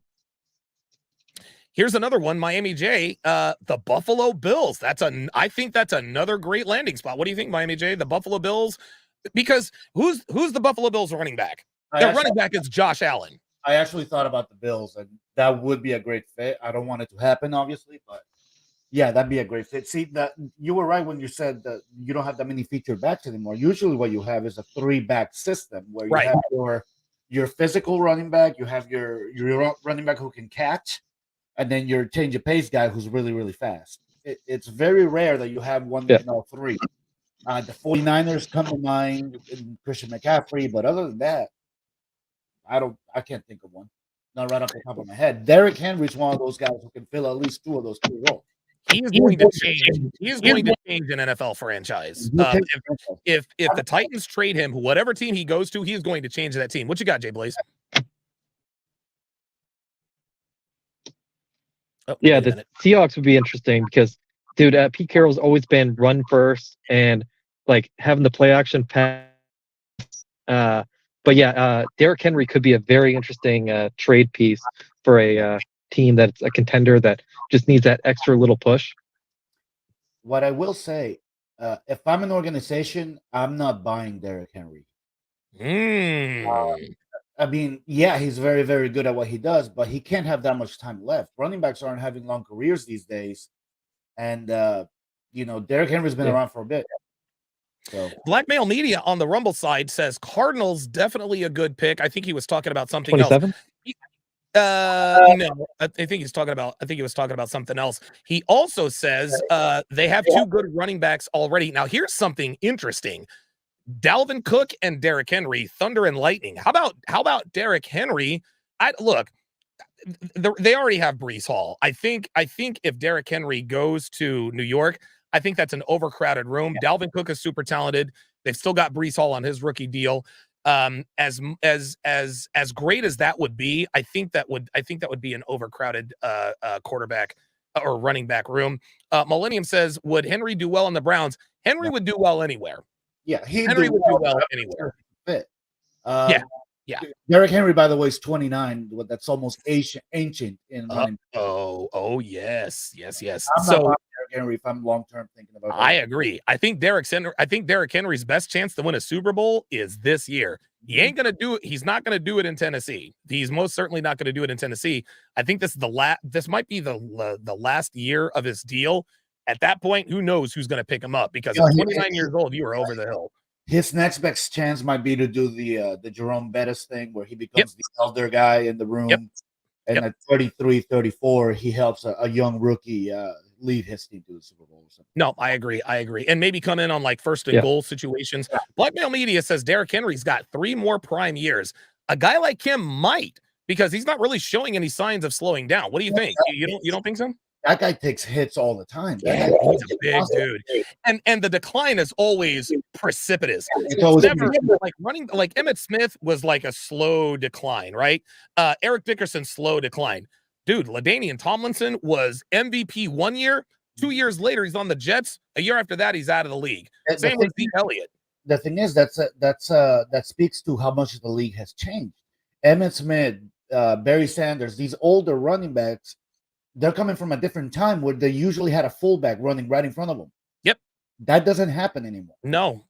Here's another one, Miami J, the Buffalo Bills. I think that's another great landing spot. What do you think, Miami J? The Buffalo Bills, because who's the Buffalo Bills running back? Their running back is Josh Allen. I actually thought about the Bills, and that would be a great fit. I don't want it to happen, obviously, but yeah, that'd be a great fit. See, that you were right when you said that you don't have that many featured backs anymore. Usually, what you have is a 3-back system where you have your physical running back, you have your running back who can catch, and then your change of pace guy who's really, really fast. It's very rare that you have one that can all three. The 49ers come to mind, Christian McCaffrey, but other than that, I can't think of one. Not right off the top of my head. Derrick Henry's one of those guys who can fill at least 2 of those 3 roles. He is going to change. He is going to change an NFL franchise. If the Titans trade him, whatever team he goes to, he is going to change that team. What you got, Jay Blaze? Yeah, the Seahawks would be interesting because, dude, Pete Carroll's always been run first and like having the play action pass. But yeah, Derrick Henry could be a very interesting trade piece for a team that's a contender that just needs that extra little push. What I will say, if I'm an organization, I'm not buying Derrick Henry. I mean, yeah, he's very, very good at what he does, but he can't have that much time left. Running backs aren't having long careers these days. And, Derrick Henry's been around for a bit. So. Blackmail Media on the Rumble side says Cardinals definitely a good pick. I think he was talking about something 27? else. No, I think he was talking about something else. He also says they have two good running backs already. Now, here's something interesting. Dalvin Cook and Derrick Henry, thunder and lightning. How about Derrick Henry? Look, they already have Brees Hall. I think if Derrick Henry goes to New York, I think that's an overcrowded room. Yeah. Dalvin Cook is super talented. They've still got Brees Hall on his rookie deal. As great as that would be, I think that would be an overcrowded quarterback or running back room. Millennium says, would Henry do well in the Browns? Henry would do well anywhere. Yeah, Henry would do well anywhere. Fit. Yeah. Derrick Henry, by the way, is 29. That's almost ancient in running. Yes. I'm not Derrick Henry if I'm long term thinking about that. I agree. I think Derrick Henry's best chance to win a Super Bowl is this year. He ain't gonna do it. He's not gonna do it in Tennessee. He's most certainly not gonna do it in Tennessee. I think this might be the last year of his deal. At that point, who knows who's gonna pick him up? Because at 29 years old, you are over the hill. His next best chance might be to do the Jerome Bettis thing where he becomes the elder guy in the room. And at 33, 34, he helps a young rookie lead his team to the Super Bowl or something. No, I agree. And maybe come in on like first and goal situations. Blackmail Media says Derrick Henry's got 3 more prime years. A guy like him might, because he's not really showing any signs of slowing down. What do you think? You don't think so? That guy takes hits all the time. Yeah, he's a big dude. And the decline is always precipitous. It's always never like running. Like Emmitt Smith was like a slow decline, right? Eric Dickerson, slow decline. Dude, LaDainian Tomlinson was MVP 1 year. 2 years later, he's on the Jets. A year after that, he's out of the league. Same with Zeke Elliott. The thing is, that speaks to how much the league has changed. Emmitt Smith, Barry Sanders, these older running backs, they're coming from a different time where they usually had a fullback running right in front of them. Yep. That doesn't happen anymore. No,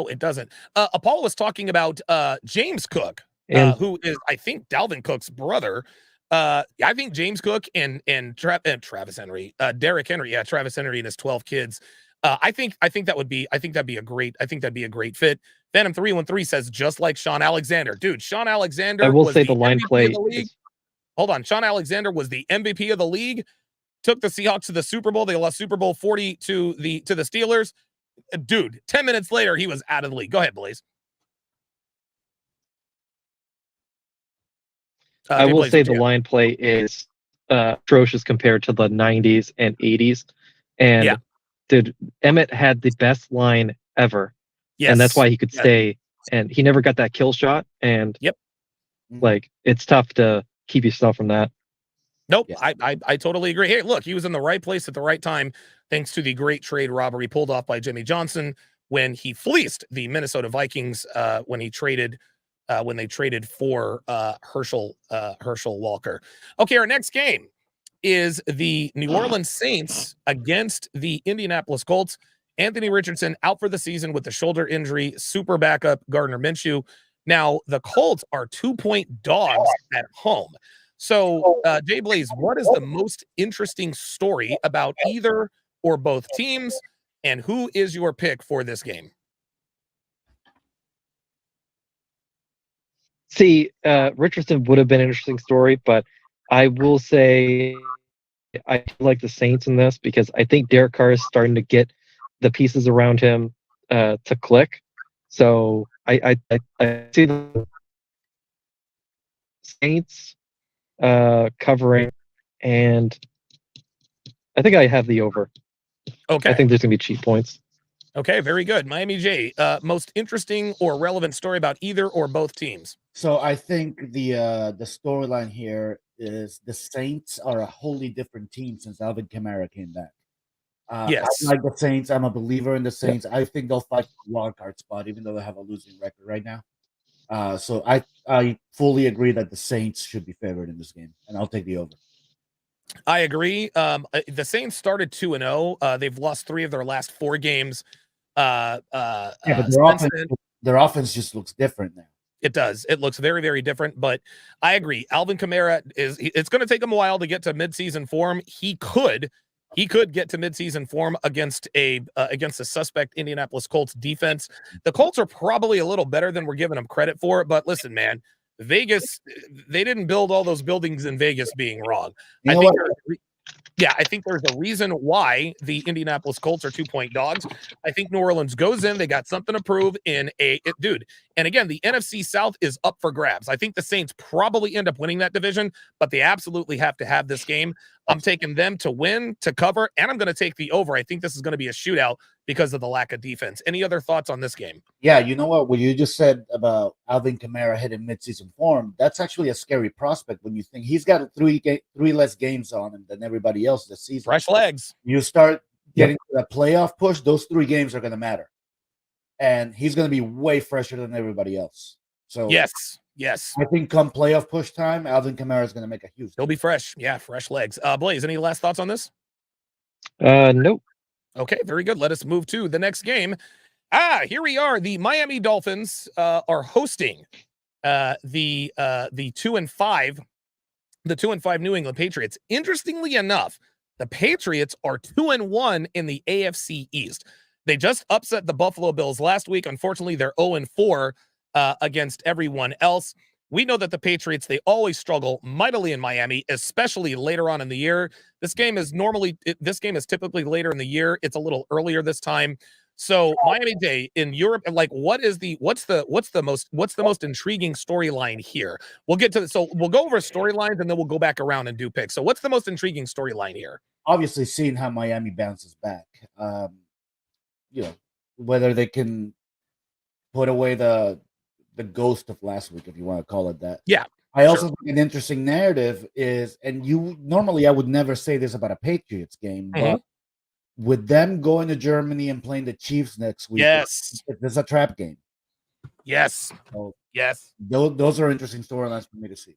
it doesn't. Apollo was talking about James Cook, who is, I think, Dalvin Cook's brother. I think James Cook and Travis Henry, Derrick Henry, Travis Henry and his 12 kids. I think that'd be a great fit. Phantom 313 says just like Sean Alexander. Dude, Sean Alexander. I will say the line play. Hold on. Sean Alexander was the MVP of the league, took the Seahawks to the Super Bowl. They lost Super Bowl 40 to the Steelers. Dude, 10 minutes later, he was out of the league. Go ahead, Blaze. I will say the line play is atrocious compared to the 90s and 80s. And dude, Emmett had the best line ever. Yes. And that's why he could stay. And he never got that kill shot. And like, it's tough to keep yourself from that. Nope. I totally agree. Hey, look, he was in the right place at the right time, thanks to the great trade robbery pulled off by Jimmy Johnson when he fleeced the Minnesota Vikings when they traded for Herschel Walker. Okay, our next game is the New Orleans Saints against the Indianapolis Colts. Anthony Richardson out for the season with the shoulder injury, super backup Gardner Minshew. Now, the Colts are 2-point dogs at home. So, Jay Blaze, what is the most interesting story about either or both teams, and who is your pick for this game? See, Richardson would have been an interesting story, but I will say I like the Saints in this because I think Derek Carr is starting to get the pieces around him to click. So I see the Saints covering, and I think I have the over. Okay. I think there's going to be cheap points. Okay, very good. Miami J, most interesting or relevant story about either or both teams? So I think the storyline here is the Saints are a wholly different team since Alvin Kamara came back. Yes. I like the Saints. I'm a believer in the Saints. I think they'll fight the wild card spot, even though they have a losing record right now. So I fully agree that the Saints should be favored in this game, and I'll take the over. I agree. The Saints started 2-0. They've lost 3 of their last 4 games. But their offense just looks different now. It does. It looks very, very different. But I agree. Alvin Kamara it's going to take him a while to get to midseason form. He could get to midseason form against a suspect Indianapolis Colts defense. The Colts are probably a little better than we're giving them credit for. But listen, man, Vegas, they didn't build all those buildings in Vegas being wrong. You I know think what? I think there's a reason why the Indianapolis Colts are 2-point dogs. I think New Orleans goes in. They got something to prove dude. And again, the NFC South is up for grabs. I think the Saints probably end up winning that division, but they absolutely have to have this game. I'm taking them to win, to cover, and I'm going to take the over. I think this is going to be a shootout because of the lack of defense. Any other thoughts on this game? Yeah, you know what you just said about Alvin Kamara hitting midseason form, that's actually a scary prospect when you think he's got three less games on him than everybody else this season. Fresh legs. You start getting to that playoff push, those 3 games are going to matter. And he's going to be way fresher than everybody else. So Yes. I think come playoff push time, Alvin Kamara is going to make a huge. He'll be fresh. Yeah, fresh legs. Blaze, any last thoughts on this? Nope. Okay, very good. Let us move to the next game. Here we are. The Miami Dolphins are hosting the 2-5 New England Patriots. Interestingly enough, the Patriots are 2-1 in the AFC East. They just upset the Buffalo Bills last week. Unfortunately, they're 0-4 against everyone else. We know that the Patriots, they always struggle mightily in Miami, especially later on in the year. This game is typically later in the year. It's a little earlier this time. So Miami Day in Europe, like what's the most intriguing storyline here? We'll get to so we'll go over storylines and then we'll go back around and do picks. So what's the most intriguing storyline here? Obviously, seeing how Miami bounces back, whether they can put away the ghost of last week, if you want to call it that. Yeah. I also think an interesting narrative is, and I would never say this about a Patriots game, but with them going to Germany and playing the Chiefs next week, yes, there's a trap game. Yes. So yes. Those are interesting storylines for me to see.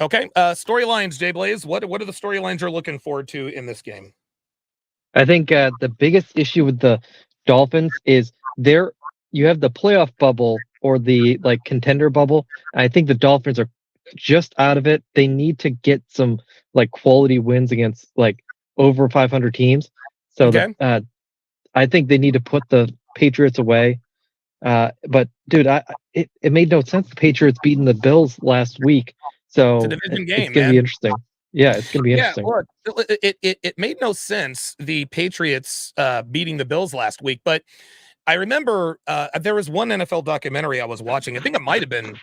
Okay. Storylines, Jay Blaze. What are the storylines you're looking forward to in this game? I think the biggest issue with the Dolphins is you have the playoff bubble or the contender bubble. I think the Dolphins are just out of it. They need to get some quality wins against over 500 teams. So I think they need to put the Patriots away. But dude, it made no sense. The Patriots beating the Bills last week. So it's a division game, it's gonna be interesting. Yeah, it's gonna be interesting. Look, it made no sense, the Patriots beating the Bills last week, but I remember there was one NFL documentary I was watching. I think it might have been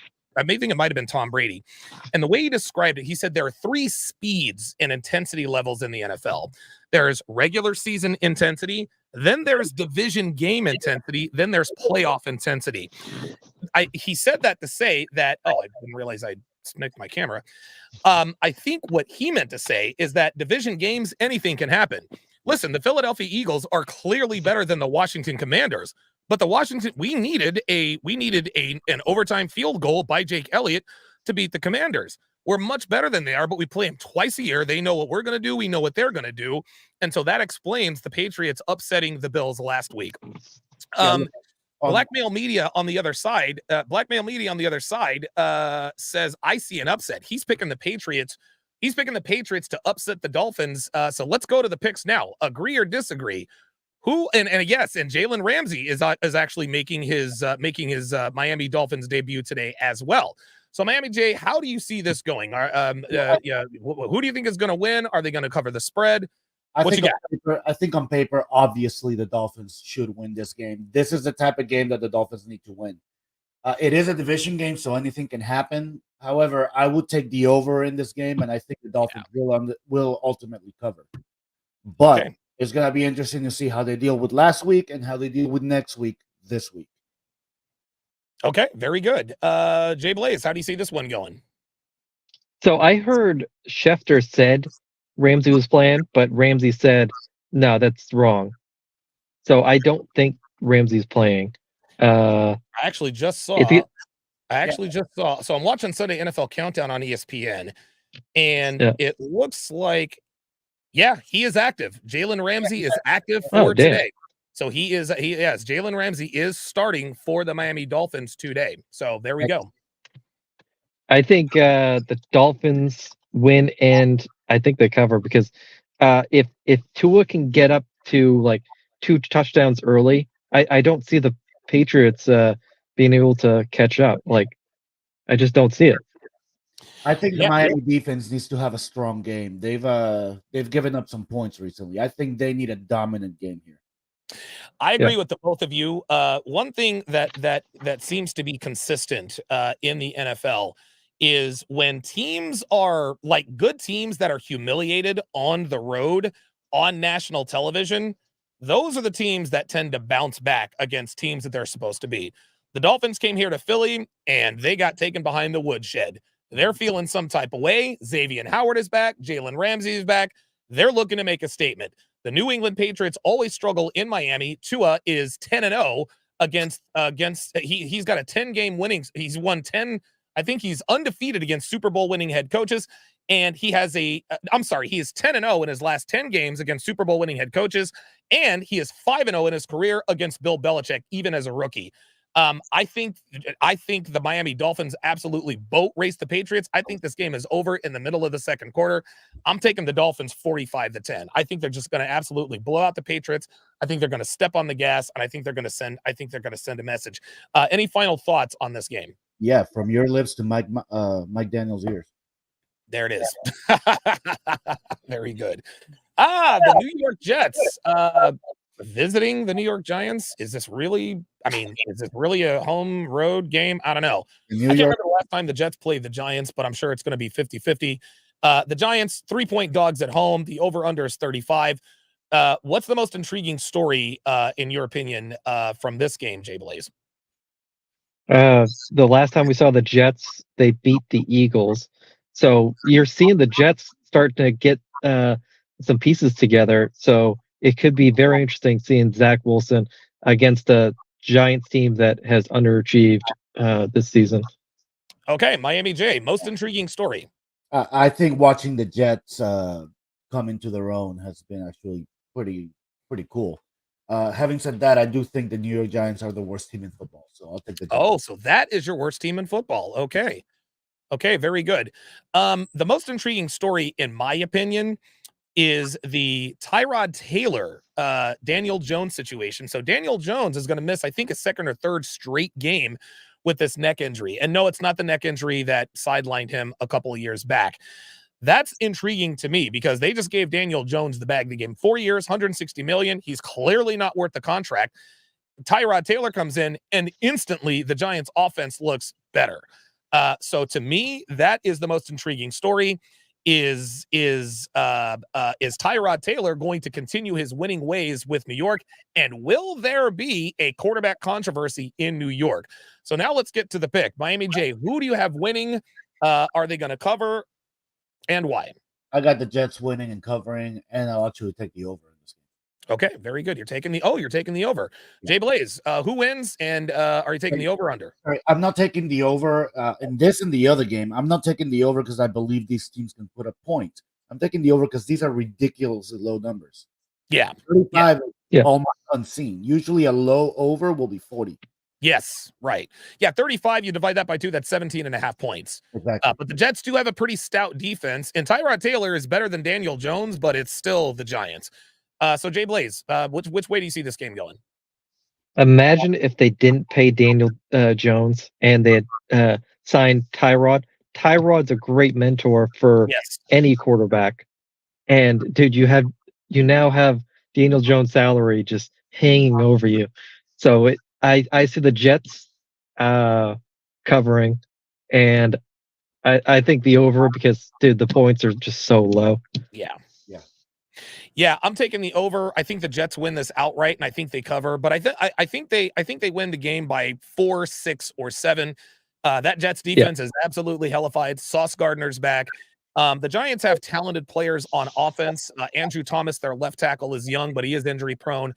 Tom Brady. And the way he described it, he said there are 3 speeds and intensity levels in the NFL. There's regular season intensity, then there's division game intensity, then there's playoff intensity. He said that to say that, I didn't realize I snicked my camera. I think what he meant to say is that division games, anything can happen. Listen, the Philadelphia Eagles are clearly better than the Washington Commanders, but we needed an overtime field goal by Jake Elliott to beat the Commanders. We're much better than they are, but we play them twice a year. They know what we're going to do. We know what they're going to do. And so that explains the Patriots upsetting the Bills last week. Blackmail Media on the other side says, I see an upset. He's picking the Patriots. He's picking the Patriots to upset the Dolphins. So let's go to the picks now. Agree or disagree? And Jalen Ramsey is actually making his Miami Dolphins debut today as well. So Miami J, how do you see this going? Who do you think is going to win? Are they going to cover the spread? I think on paper, obviously the Dolphins should win this game. This is the type of game that the Dolphins need to win. It is a division game, so anything can happen. However, I would take the over in this game, and I think the Dolphins will ultimately cover. But it's going to be interesting to see how they deal with last week and how they deal with next week, this week. Okay, very good. Jay Blaze, how do you see this one going? So I heard Schefter said Ramsey was playing, but Ramsey said, no, that's wrong. So I don't think Ramsey's playing. I actually just saw. So I'm watching Sunday NFL Countdown on ESPN, and it looks like, he is active. Jalen Ramsey is active for today. So Jalen Ramsey is starting for the Miami Dolphins today. So there we go. I think the Dolphins win, and I think they cover because if Tua can get up to 2 touchdowns early, I don't see the Patriots being able to catch up. I just don't see it. I think the Yeah, Miami defense needs to have a strong game. They've given up some points recently. I think they need a dominant game here. I Yeah. agree with the both of you. One thing that seems to be consistent in the NFL is when teams are like good teams that are humiliated on the road on national television, those are the teams that tend to bounce back against teams that they're supposed to beat. The Dolphins came here to Philly and they got taken behind the woodshed. They're feeling some type of way. Xavier Howard is back. Jalen Ramsey is back. They're looking to make a statement. The New England Patriots always struggle in Miami. Tua is 10-0 against he's got a 10-game winning. He's won 10. I think he's undefeated against Super Bowl winning head coaches. And he has he is 10-0 in his last 10 games against Super Bowl winning head coaches. And he is 5-0 in his career against Bill Belichick, even as a rookie. I think the Miami Dolphins absolutely boat race the Patriots. I think this game is over in the middle of the second quarter. I'm taking the Dolphins 45-10. I think they're just going to absolutely blow out the Patriots. I think they're going to step on the gas, and I think they're going to send a message. Any final thoughts on this game? Yeah, from your lips to Mike Daniels' ears. There it is. Very good. The New York Jets visiting the New York Giants. Is this really a home road game? I don't know. I can't remember the last time the Jets played the Giants, but I'm sure it's going to be 50-50. The Giants, 3-point dogs at home. The over-under is 35. What's the most intriguing story, in your opinion, from this game, Jay Blaze? The last time we saw the Jets, they beat the Eagles. So you're seeing the Jets start to get some pieces together. So it could be very interesting seeing Zach Wilson against a Giants team that has underachieved this season. Okay, Miami J, most intriguing story. I think watching the Jets come into their own has been actually pretty cool. Having said that, I do think the New York Giants are the worst team in football. So I'll take the Giants. Oh, so that is your worst team in football. Okay. Okay, very good. The most intriguing story, in my opinion, is the Tyrod Taylor, Daniel Jones situation. So Daniel Jones is going to miss, I think, a second or third straight game with this neck injury. And no, it's not the neck injury that sidelined him a couple of years back. That's intriguing to me because they just gave Daniel Jones the bag. They gave him 4 years, $160 million. He's clearly not worth the contract. Tyrod Taylor comes in and instantly the Giants offense looks better. So to me, that is the most intriguing story. Is Tyrod Taylor going to continue his winning ways with New York? And will there be a quarterback controversy in New York? So now let's get to the pick. Miami J, who do you have winning? Are they going to cover? And why? I got the Jets winning and covering, and I'll actually take the over in this game. Okay, very good. You're taking the over. Yeah. Jay Blaze, who wins? And are you taking the over under? All right, I'm not taking the over in this and the other game. I'm not taking the over because I believe these teams can put a point. I'm taking the over because these are ridiculously low numbers. Yeah. 35 Yeah. almost unseen. Usually a low over will be 40. Yes, right. Yeah, 35, you divide that by 2, that's 17.5 points. Exactly. But the Jets do have a pretty stout defense, and Tyrod Taylor is better than Daniel Jones, but it's still the Giants. So Jay Blaze, which way do you see this game going? Imagine if they didn't pay Daniel Jones and they had signed Tyrod. Tyrod's a great mentor for any quarterback. And dude, you now have Daniel Jones' salary just hanging over you. So I see the Jets covering, and I think the over because dude, the points are just so low. Yeah, I'm taking the over. I think the Jets win this outright, and I think they cover. But I think they win the game by 4, 6, or 7. That Jets defense is absolutely hellified. Sauce Gardner's back. The Giants have talented players on offense. Andrew Thomas, their left tackle, is young, but he is injury prone.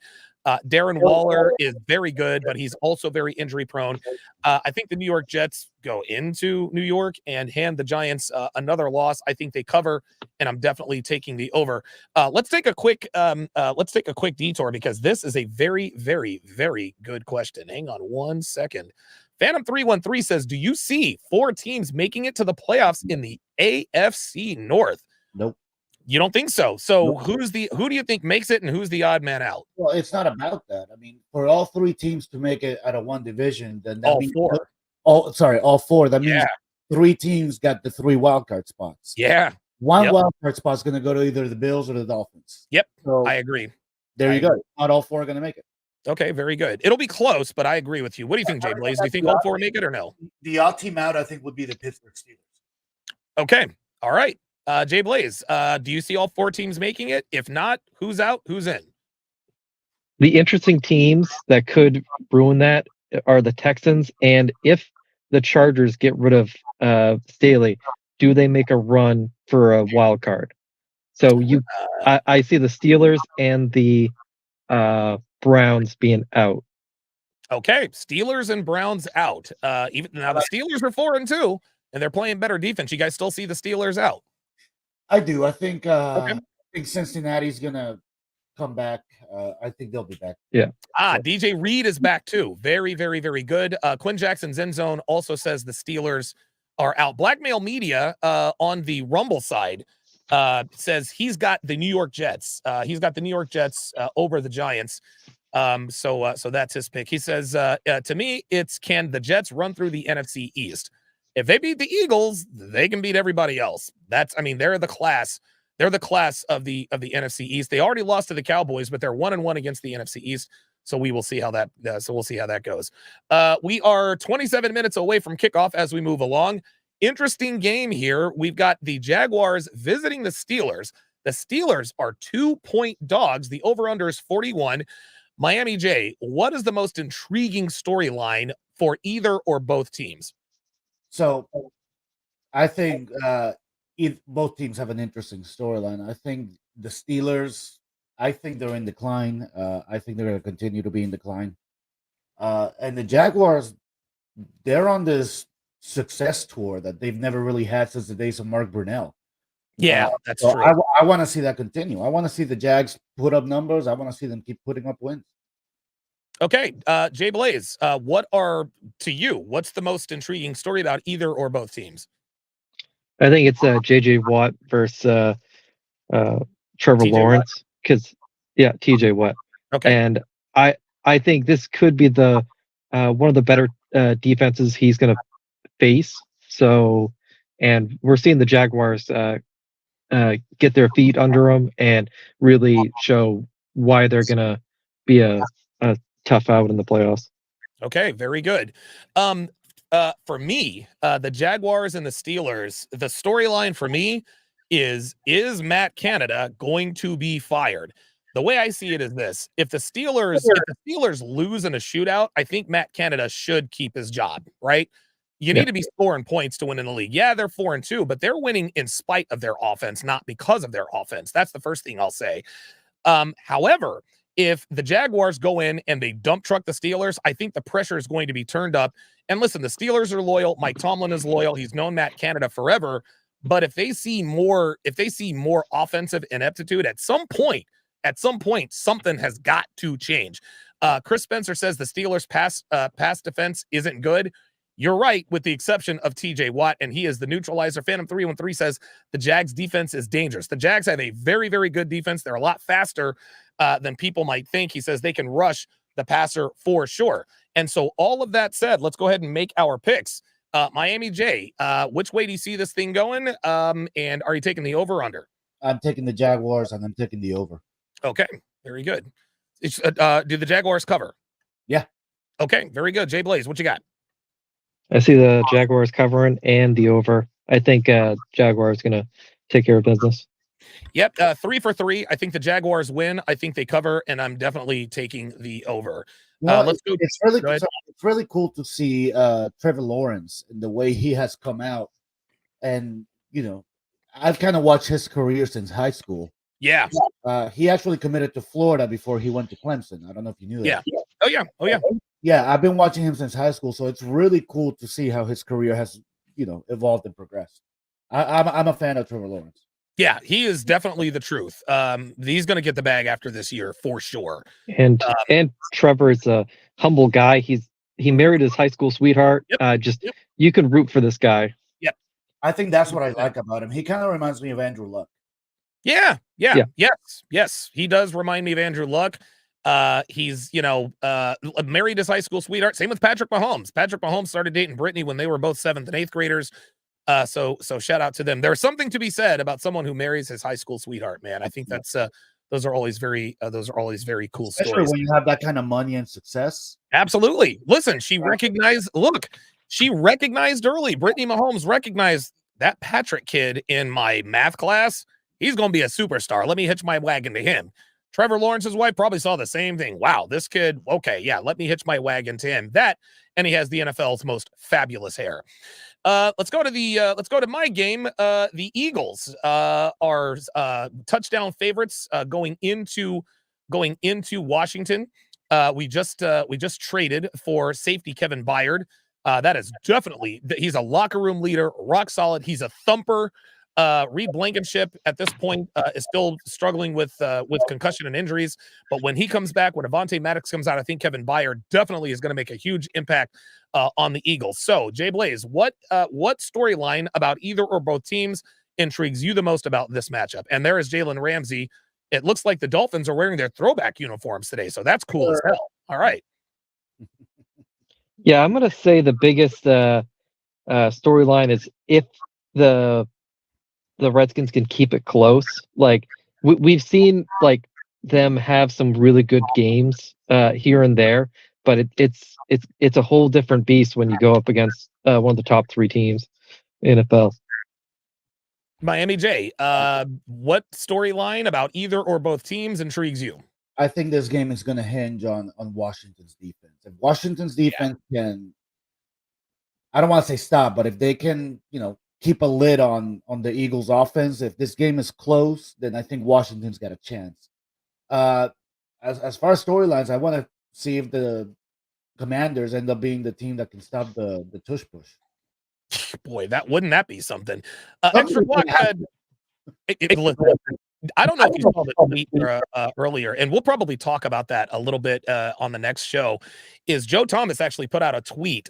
Darren Waller is very good, but he's also very injury prone. I think the New York Jets go into New York and hand the Giants another loss. I think they cover, and I'm definitely taking the over. Let's take a quick detour because this is a very, very, very good question. Hang on 1 second. Phantom 313 says, "Do you see 4 teams making it to the playoffs in the AFC North?" Nope. You don't think so? So who do you think makes it, and who's the odd man out? Well, it's not about that. I mean, for all 3 teams to make it out of one division, then that All means 4. all 4. That means 3 teams got the 3 wild card spots. Yeah. One Yep. wild card spot is going to go to either the Bills or the Dolphins. Yep. So I agree. there I you go. Not all 4 are going to make it. Okay, very good. It'll be close, but I agree with you. What do you think, Jay Blaze? Do you think all 4 make it or no? The odd team out, I think, would be the Pittsburgh Steelers. Okay. All right. Jay Blaze, do you see all 4 teams making it? If not, who's out? Who's in? The interesting teams that could ruin that are the Texans, and if the Chargers get rid of Staley, do they make a run for a wild card? So I see the Steelers and the Browns being out. Okay, Steelers and Browns out. Even now, the Steelers are 4-2, and they're playing better defense. You guys still see the Steelers out? I do. I think I think Cincinnati's going to come back. I think they'll be back. DJ Reed is back too. Very, very, very good. Quinn Jackson's end zone also says the Steelers are out. Blackmail Media on the Rumble side says he's got the New York Jets. He's got the New York Jets over the Giants. So that's his pick. He says, to me, it's can the Jets run through the NFC East? If they beat the Eagles, they can beat everybody else. They're the class. They're the class of the NFC East. They already lost to the Cowboys, but they're 1-1 against the NFC East. So we will see how that. We'll see how that goes. We are 27 minutes away from kickoff as we move along. Interesting game here. We've got the Jaguars visiting the Steelers. The Steelers are 2-point dogs. The over/under is 41. Miami J, what is the most intriguing storyline for either or both teams? So I think both teams have an interesting storyline. I think the Steelers, I think they're in decline. I think they're going to continue to be in decline. And the Jaguars, they're on this success tour that they've never really had since the days of Mark Brunell. Yeah, that's so true. I want to see that continue. I want to see the Jags put up numbers. I want to see them keep putting up wins. Okay, Jay Blaze, what's the most intriguing story about either or both teams? I think it's J.J. Watt versus Trevor TJ Lawrence, because T.J. Watt. Okay, And I think this could be the one of the better defenses he's going to face. So, and we're seeing the Jaguars get their feet under them and really show why they're going to be a tough out in the playoffs. okay, very good. For me, the Jaguars and the Steelers, the storyline for me is Matt Canada going to be fired? The way I see it is this: if the Steelers lose in a shootout, I think Matt Canada should keep his job, right? You need to be scoring points to win in the league. Yeah, they're 4-2, but they're winning in spite of their offense, not because of their offense. That's the first thing I'll say. However, if the Jaguars go in and they dump truck the Steelers, I think the pressure is going to be turned up. And listen, the Steelers are loyal. Mike Tomlin is loyal. He's known Matt Canada forever. But if they see more offensive ineptitude at some point, something has got to change. Chris Spencer says the Steelers pass defense isn't good. You're right, with the exception of TJ Watt, and he is the neutralizer. Phantom 313 says the Jags defense is dangerous. The Jags have a very, very good defense. They're a lot faster than people might think. He says they can rush the passer for sure. And so all of that said, let's go ahead and make our picks. Miami J, which way do you see this thing going? And are you taking the over under? I'm taking the Jaguars and I'm taking the over. Okay, very good. Do the Jaguars cover? Yeah. Okay, very good. Jay Blaze, what you got? I see the Jaguars covering and the over. I think Jaguars going to take care of business. Yep, 3 for 3. I think the Jaguars win. I think they cover, and I'm definitely taking the over. Let's go. It's really cool to see Trevor Lawrence and the way he has come out. And, I've kind of watched his career since high school. Yeah. He actually committed to Florida before he went to Clemson. I don't know if you knew that. Yeah. Oh, yeah. Yeah, I've been watching him since high school, so it's really cool to see how his career has, evolved and progressed. I'm a fan of Trevor Lawrence. Yeah, he is definitely the truth. He's going to get the bag after this year for sure. And Trevor is a humble guy. He married his high school sweetheart. You can root for this guy. Yep. I think that's what I like about him. He kind of reminds me of Andrew Luck. Yeah. Yes. He does remind me of Andrew Luck. He's, married his high school sweetheart. Same with Patrick Mahomes. Patrick Mahomes started dating Brittany when they were both 7th and 8th graders. So shout out to them. There's something to be said about someone who marries his high school sweetheart, man. I think that's those are always very cool Especially stories. when you have that kind of money and success. Absolutely. Listen, she recognized early. Brittany Mahomes recognized that Patrick kid in my math class. He's going to be a superstar. Let me hitch my wagon to him. Trevor Lawrence's wife probably saw the same thing. Wow, this kid, okay, yeah, let me hitch my wagon to him. And he has the NFL's most fabulous hair. Let's go to my game. The Eagles are touchdown favorites going into Washington. We just traded for safety Kevin Byard. That is definitely, he's a locker room leader, rock solid. He's a thumper. Reed Blankenship at this point is still struggling with concussion and injuries, but when he comes back, when Avonte Maddox comes out, I think Kevin Byard definitely is going to make a huge impact on the Eagles. So, Jay Blaze, what storyline about either or both teams intrigues you the most about this matchup? And there is Jalen Ramsey. It looks like the Dolphins are wearing their throwback uniforms today, so that's cool as hell. All right. Yeah, I'm gonna say the biggest storyline is if the Redskins can keep it close. Like we've seen like them have some really good games here and there, but it's a whole different beast when you go up against one of the top 3 teams in NFL. Miami J, what storyline about either or both teams intrigues you? I think this game is going to hinge on Washington's defense. If Washington's defense can, I don't want to say stop, but if they can, keep a lid on the Eagles' offense, if this game is close, then I think Washington's got a chance. As far as storylines, I want to see if the Commanders end up being the team that can stop the tush push. Boy, wouldn't that be something? Extra Block said, I don't know if you saw the tweet earlier, and we'll probably talk about that a little bit on the next show. Is Joe Thomas actually put out a tweet?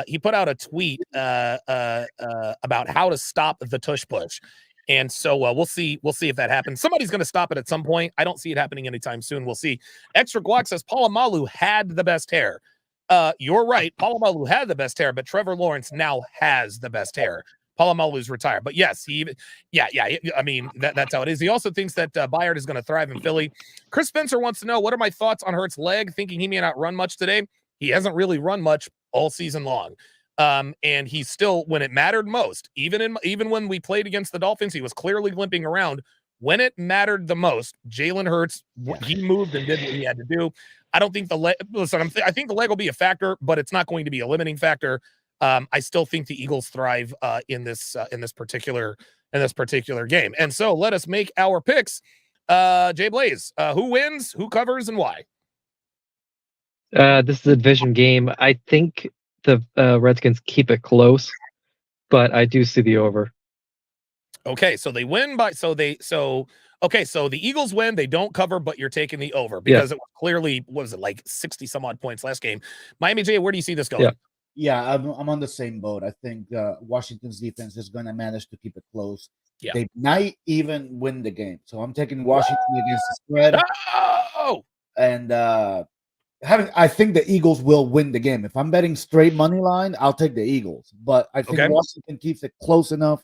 He put out a tweet about how to stop the tush push, and so we'll see if that happens. Somebody's going to stop it at some point. I don't see it happening anytime soon. We'll see. Extra Guac says Polamalu had the best hair. You're right. Polamalu had the best hair, but Trevor Lawrence now has the best hair. Polamalu's retired, but yes, I mean, that's how it is. He also thinks that Byard is going to thrive in Philly. Chris Spencer wants to know, what are my thoughts on Hurts' leg, thinking he may not run much today. He hasn't really run much all season long. And he's still, when it mattered most, even when we played against the Dolphins, he was clearly limping around. When it mattered the most, Jalen Hurts, he moved and did what he had to do. I don't think the leg, I think the leg will be a factor, but it's not going to be a limiting factor. I still think the Eagles thrive in this particular game. And so let us make our picks. Jay Blaze, who wins, who covers, and why? This is a division game. I think the Redskins keep it close, but I do see the over. Okay, so they win by so the Eagles win, they don't cover, but you're taking the over because it was clearly, what was it, like 60 some odd points last game. Miami J, where do you see this going? Yeah, I'm on the same boat. I think Washington's defense is going to manage to keep it close. Yeah. They might even win the game. So I'm taking Washington against the spread. Oh! And I think the Eagles will win the game. If I'm betting straight money line, I'll take the Eagles. But I think Washington keeps it close enough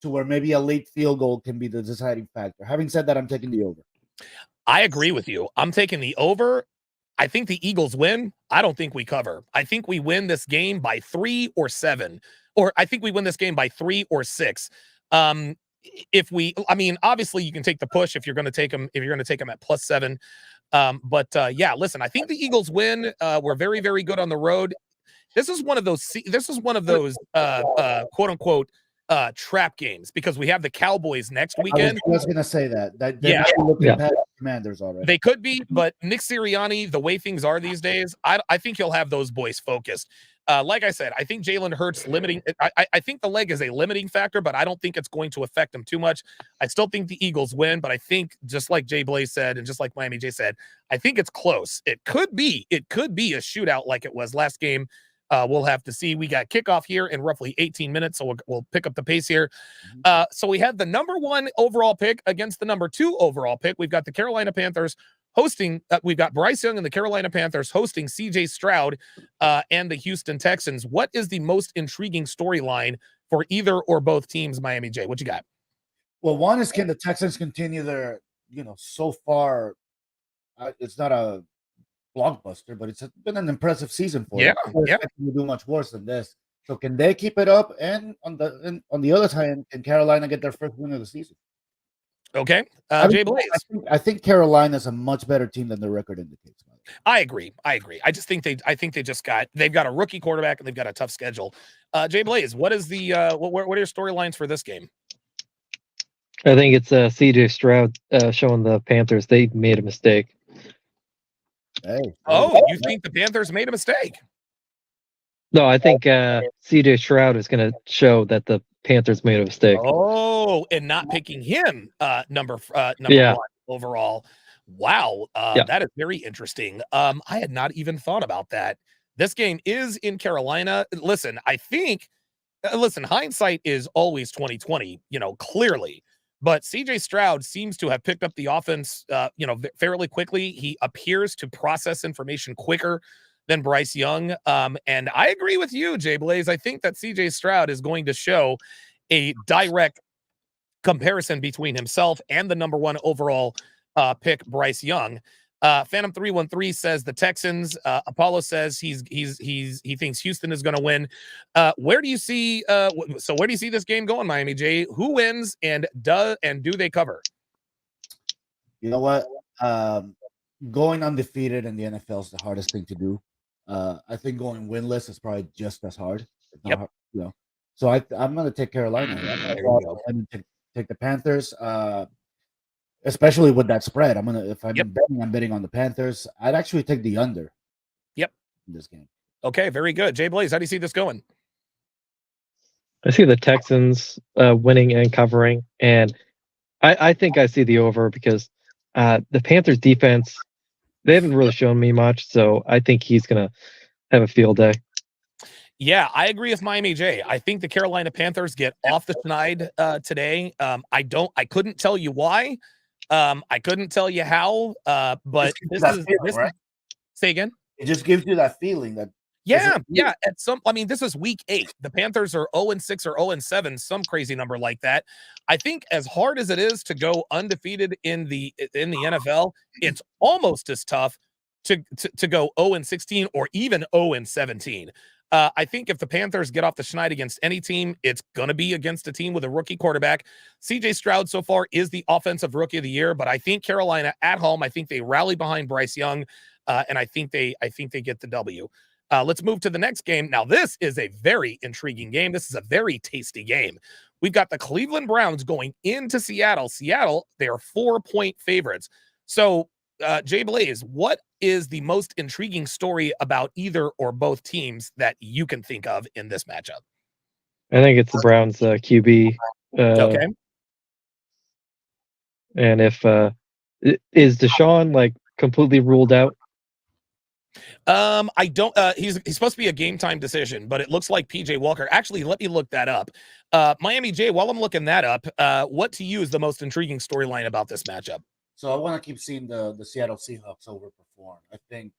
to where maybe a late field goal can be the deciding factor. Having said that, I'm taking the over. I agree with you. I'm taking the over. I think the Eagles win. I don't think we cover. I think we win this game by 3 or 7, or I think we win this game by 3 or 6. Obviously you can take the push if you're going to take them, at +7. Listen, I think the Eagles win. We're very, very good on the road. This is one of those quote unquote trap games because we have the Cowboys next weekend. I was going to say that. They're looking at Commanders already. They could be, but Nick Sirianni, the way things are these days, I think he'll have those boys focused. Like I said, I think Jalen Hurts limiting. I think the leg is a limiting factor, but I don't think it's going to affect him too much. I still think the Eagles win, but I think just like Jay Blaze said, and just like Miami J said, I think it's close. It could be a shootout like it was last game. We'll have to see. We got kickoff here in roughly 18 minutes, so we'll pick up the pace here. So we have the number 1 overall pick against the number 2 overall pick. We've got the Carolina Panthers hosting. We've got Bryce Young and the Carolina Panthers hosting C.J. Stroud and the Houston Texans. What is the most intriguing storyline for either or both teams, Miami J. What you got? Well, one is, can the Texans continue their, so far, it's not a blockbuster, but it's been an impressive season for them. I don't expect them to do much worse than this. So can they keep it up? And on the other side, can Carolina get their first win of the season? Okay, Jay Blaze. I think Carolina is a much better team than the record indicates. I agree. I think they've got a rookie quarterback and they've got a tough schedule. Jay Blaze, what is the what are your storylines for this game? I think it's CJ Stroud showing the Panthers they made a mistake. You think the Panthers made a mistake? No, I think CJ Stroud is going to show that the Panthers made a mistake. Oh, and not picking him number one overall. Wow, that is very interesting. I had not even thought about that. This game is in Carolina. Listen, I think hindsight is always 2020, clearly. But CJ Stroud seems to have picked up the offense, fairly quickly. He appears to process information quicker than Bryce Young. And I agree with you, Jay Blaze. I think that CJ Stroud is going to show a direct comparison between himself and the number one overall pick, Bryce Young. Phantom 313 says the Texans. Apollo says he thinks Houston is going to win. Where do you see this game going, Miami J? Who wins and do they cover? You know what? Going undefeated in the NFL is the hardest thing to do. I think going winless is probably just as hard. Yep. So I'm going to take Carolina. I'm take the Panthers. Especially with that spread, if I'm betting, I'm betting on the Panthers. I'd actually take the under. Yep. In this game. Okay, very good. Jay Blaze, how do you see this going? I see the Texans winning and covering, and I think I see the over because the Panthers defense, they haven't really shown me much, so I think he's gonna have a field day. Yeah, I agree with Miami J. I think the Carolina Panthers get off the schneid today. I couldn't tell you why. I couldn't tell you how, but this is right? Say again. It just gives you that feeling that this is week 8. The Panthers are 0-6 or 0-7, some crazy number like that. I think as hard as it is to go undefeated in the NFL, it's almost as tough to go 0-16 or even 0-17. I think if the Panthers get off the schneid against any team, it's going to be against a team with a rookie quarterback. CJ Stroud so far is the offensive rookie of the year, but I think Carolina at home, I think they rally behind Bryce Young, and I think they get the W. Let's move to the next game. Now, this is a very intriguing game. This is a very tasty game. We've got the Cleveland Browns going into Seattle. Seattle, they are 4-point favorites. So, Jay Blaze, what is the most intriguing story about either or both teams that you can think of in this matchup? I think it's the Browns QB. Okay. And if is Deshaun completely ruled out? I don't. He's supposed to be a game time decision, but it looks like PJ Walker. Actually, let me look that up. Miami J. While I'm looking that up, what to you is the most intriguing storyline about this matchup? So I want to keep seeing the Seattle Seahawks overperform. I think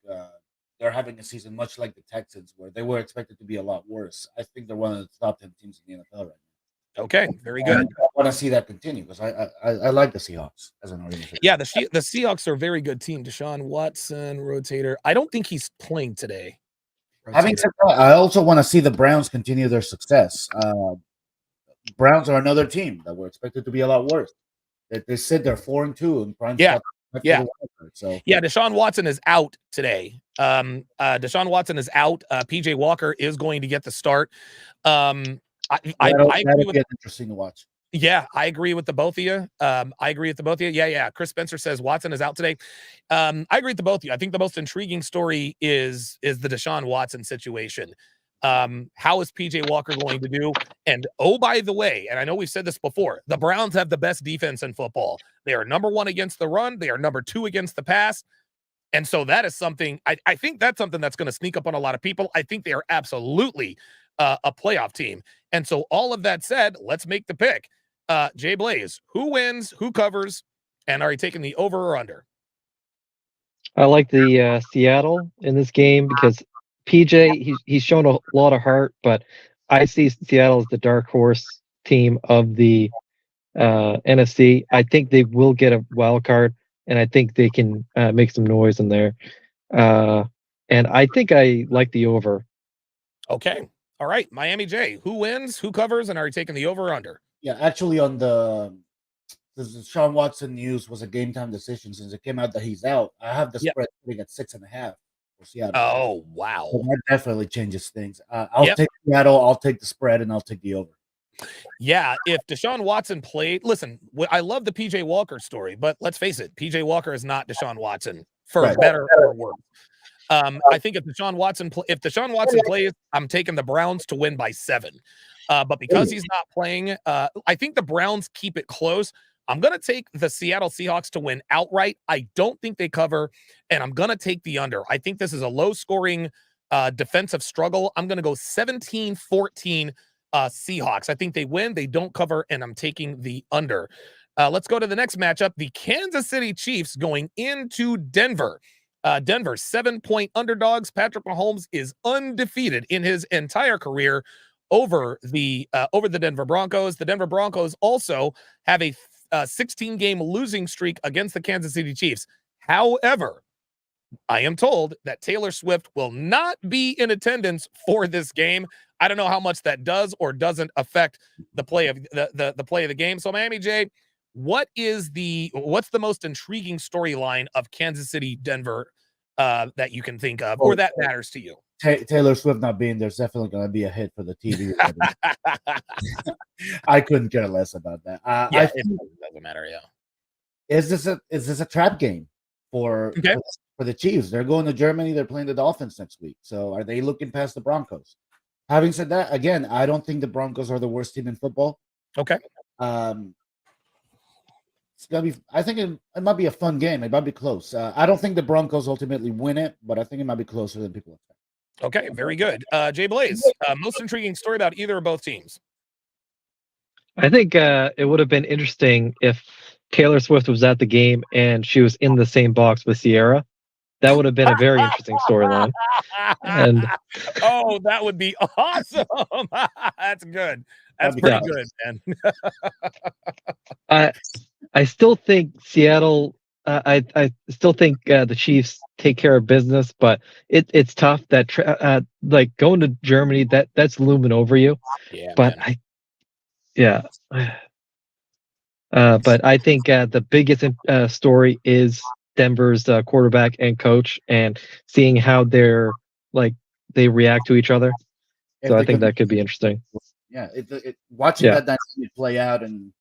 they're having a season much like the Texans, where they were expected to be a lot worse. I think they're one of the top 10 teams in the NFL right now. Okay, very good. I want to see that continue because I like the Seahawks as an organization. Yeah, the Seahawks are a very good team. Deshaun Watson, rotator. I don't think he's playing today. Having said that, I also want to see the Browns continue their success. Browns are another team that were expected to be a lot worse. They said they're 4-2 and prime. So Deshaun Watson is out today. Deshaun Watson is out. PJ Walker is going to get the start. I agree with interesting to watch. Yeah, I agree with the both of you. Yeah. Chris Spencer says Watson is out today. I agree with the both of you. I think the most intriguing story is the Deshaun Watson situation. How is PJ Walker going to do? And oh, by the way, and I know we've said this before, the Browns have the best defense in football. They are number 1 against the run. They are number 2 against the pass. And so that is something, I think that's something that's going to sneak up on a lot of people. I think they are absolutely a playoff team. And so all of that said, let's make the pick. Jay Blaze, who wins, who covers, and are you taking the over or under? I like the Seattle in this game because PJ, he's shown a lot of heart, but I see Seattle as the dark horse team of the NFC. I think they will get a wild card, and I think they can make some noise in there. And I think I like the over. Okay. All right. Miami J. Who wins? Who covers? And are you taking the over or under? Yeah, actually, on the Sean Watson news was a game time decision since it came out that he's out. I have the Yep. spread sitting at 6.5 for Seattle. Oh, So wow. that definitely changes things. I'll Yep. take Seattle. I'll take the spread, and I'll take the over. Yeah, if Deshaun Watson played, listen, I love the PJ Walker story, but let's face it, PJ Walker is not Deshaun Watson, for Right. better or worse. I think if Deshaun Watson plays, I'm taking the Browns to win by 7. But because he's not playing, I think the Browns keep it close. I'm going to take the Seattle Seahawks to win outright. I don't think they cover, and I'm going to take the under. I think this is a low-scoring defensive struggle. I'm going to go 17-14 Seahawks. I think they win, they don't cover, and I'm taking the under. Let's go to the next matchup. The Kansas City Chiefs going into Denver. Denver 7-point underdogs. Patrick Mahomes is undefeated in his entire career over the Denver Broncos. The Denver Broncos also have a 16-game losing streak against the Kansas City Chiefs. However, I am told that Taylor Swift will not be in attendance for this game. I don't know how much that does or doesn't affect the play of the play of the game. So Miami J, what's the most intriguing storyline of Kansas City Denver that you can think of or that matters to you? Taylor Swift not being there's definitely going to be a hit for the TV. I couldn't care less about that. Yeah, it doesn't matter. Yeah, is this a trap game for the Chiefs? They're going to Germany. They're playing the Dolphins next week. So are they looking past the Broncos? Having said that, again, I don't think the Broncos are the worst team in football. Okay. It's gonna be. I think it might be a fun game. It might be close. I don't think the Broncos ultimately win it, but I think it might be closer than people expect. Okay, very good. Jay Blaze, most intriguing story about either or both teams? I think it would have been interesting if Taylor Swift was at the game and she was in the same box with Sierra. That would have been a very interesting storyline. And oh, that would be awesome. That's good. That's pretty good, man. I still think Seattle. I still think the Chiefs take care of business, but it's tough that like going to Germany that's looming over you. Yeah, but but I think the biggest story is Denver's quarterback and coach, and seeing how they react to each other. So I think that could be interesting. Yeah, watching that dynamic play out, and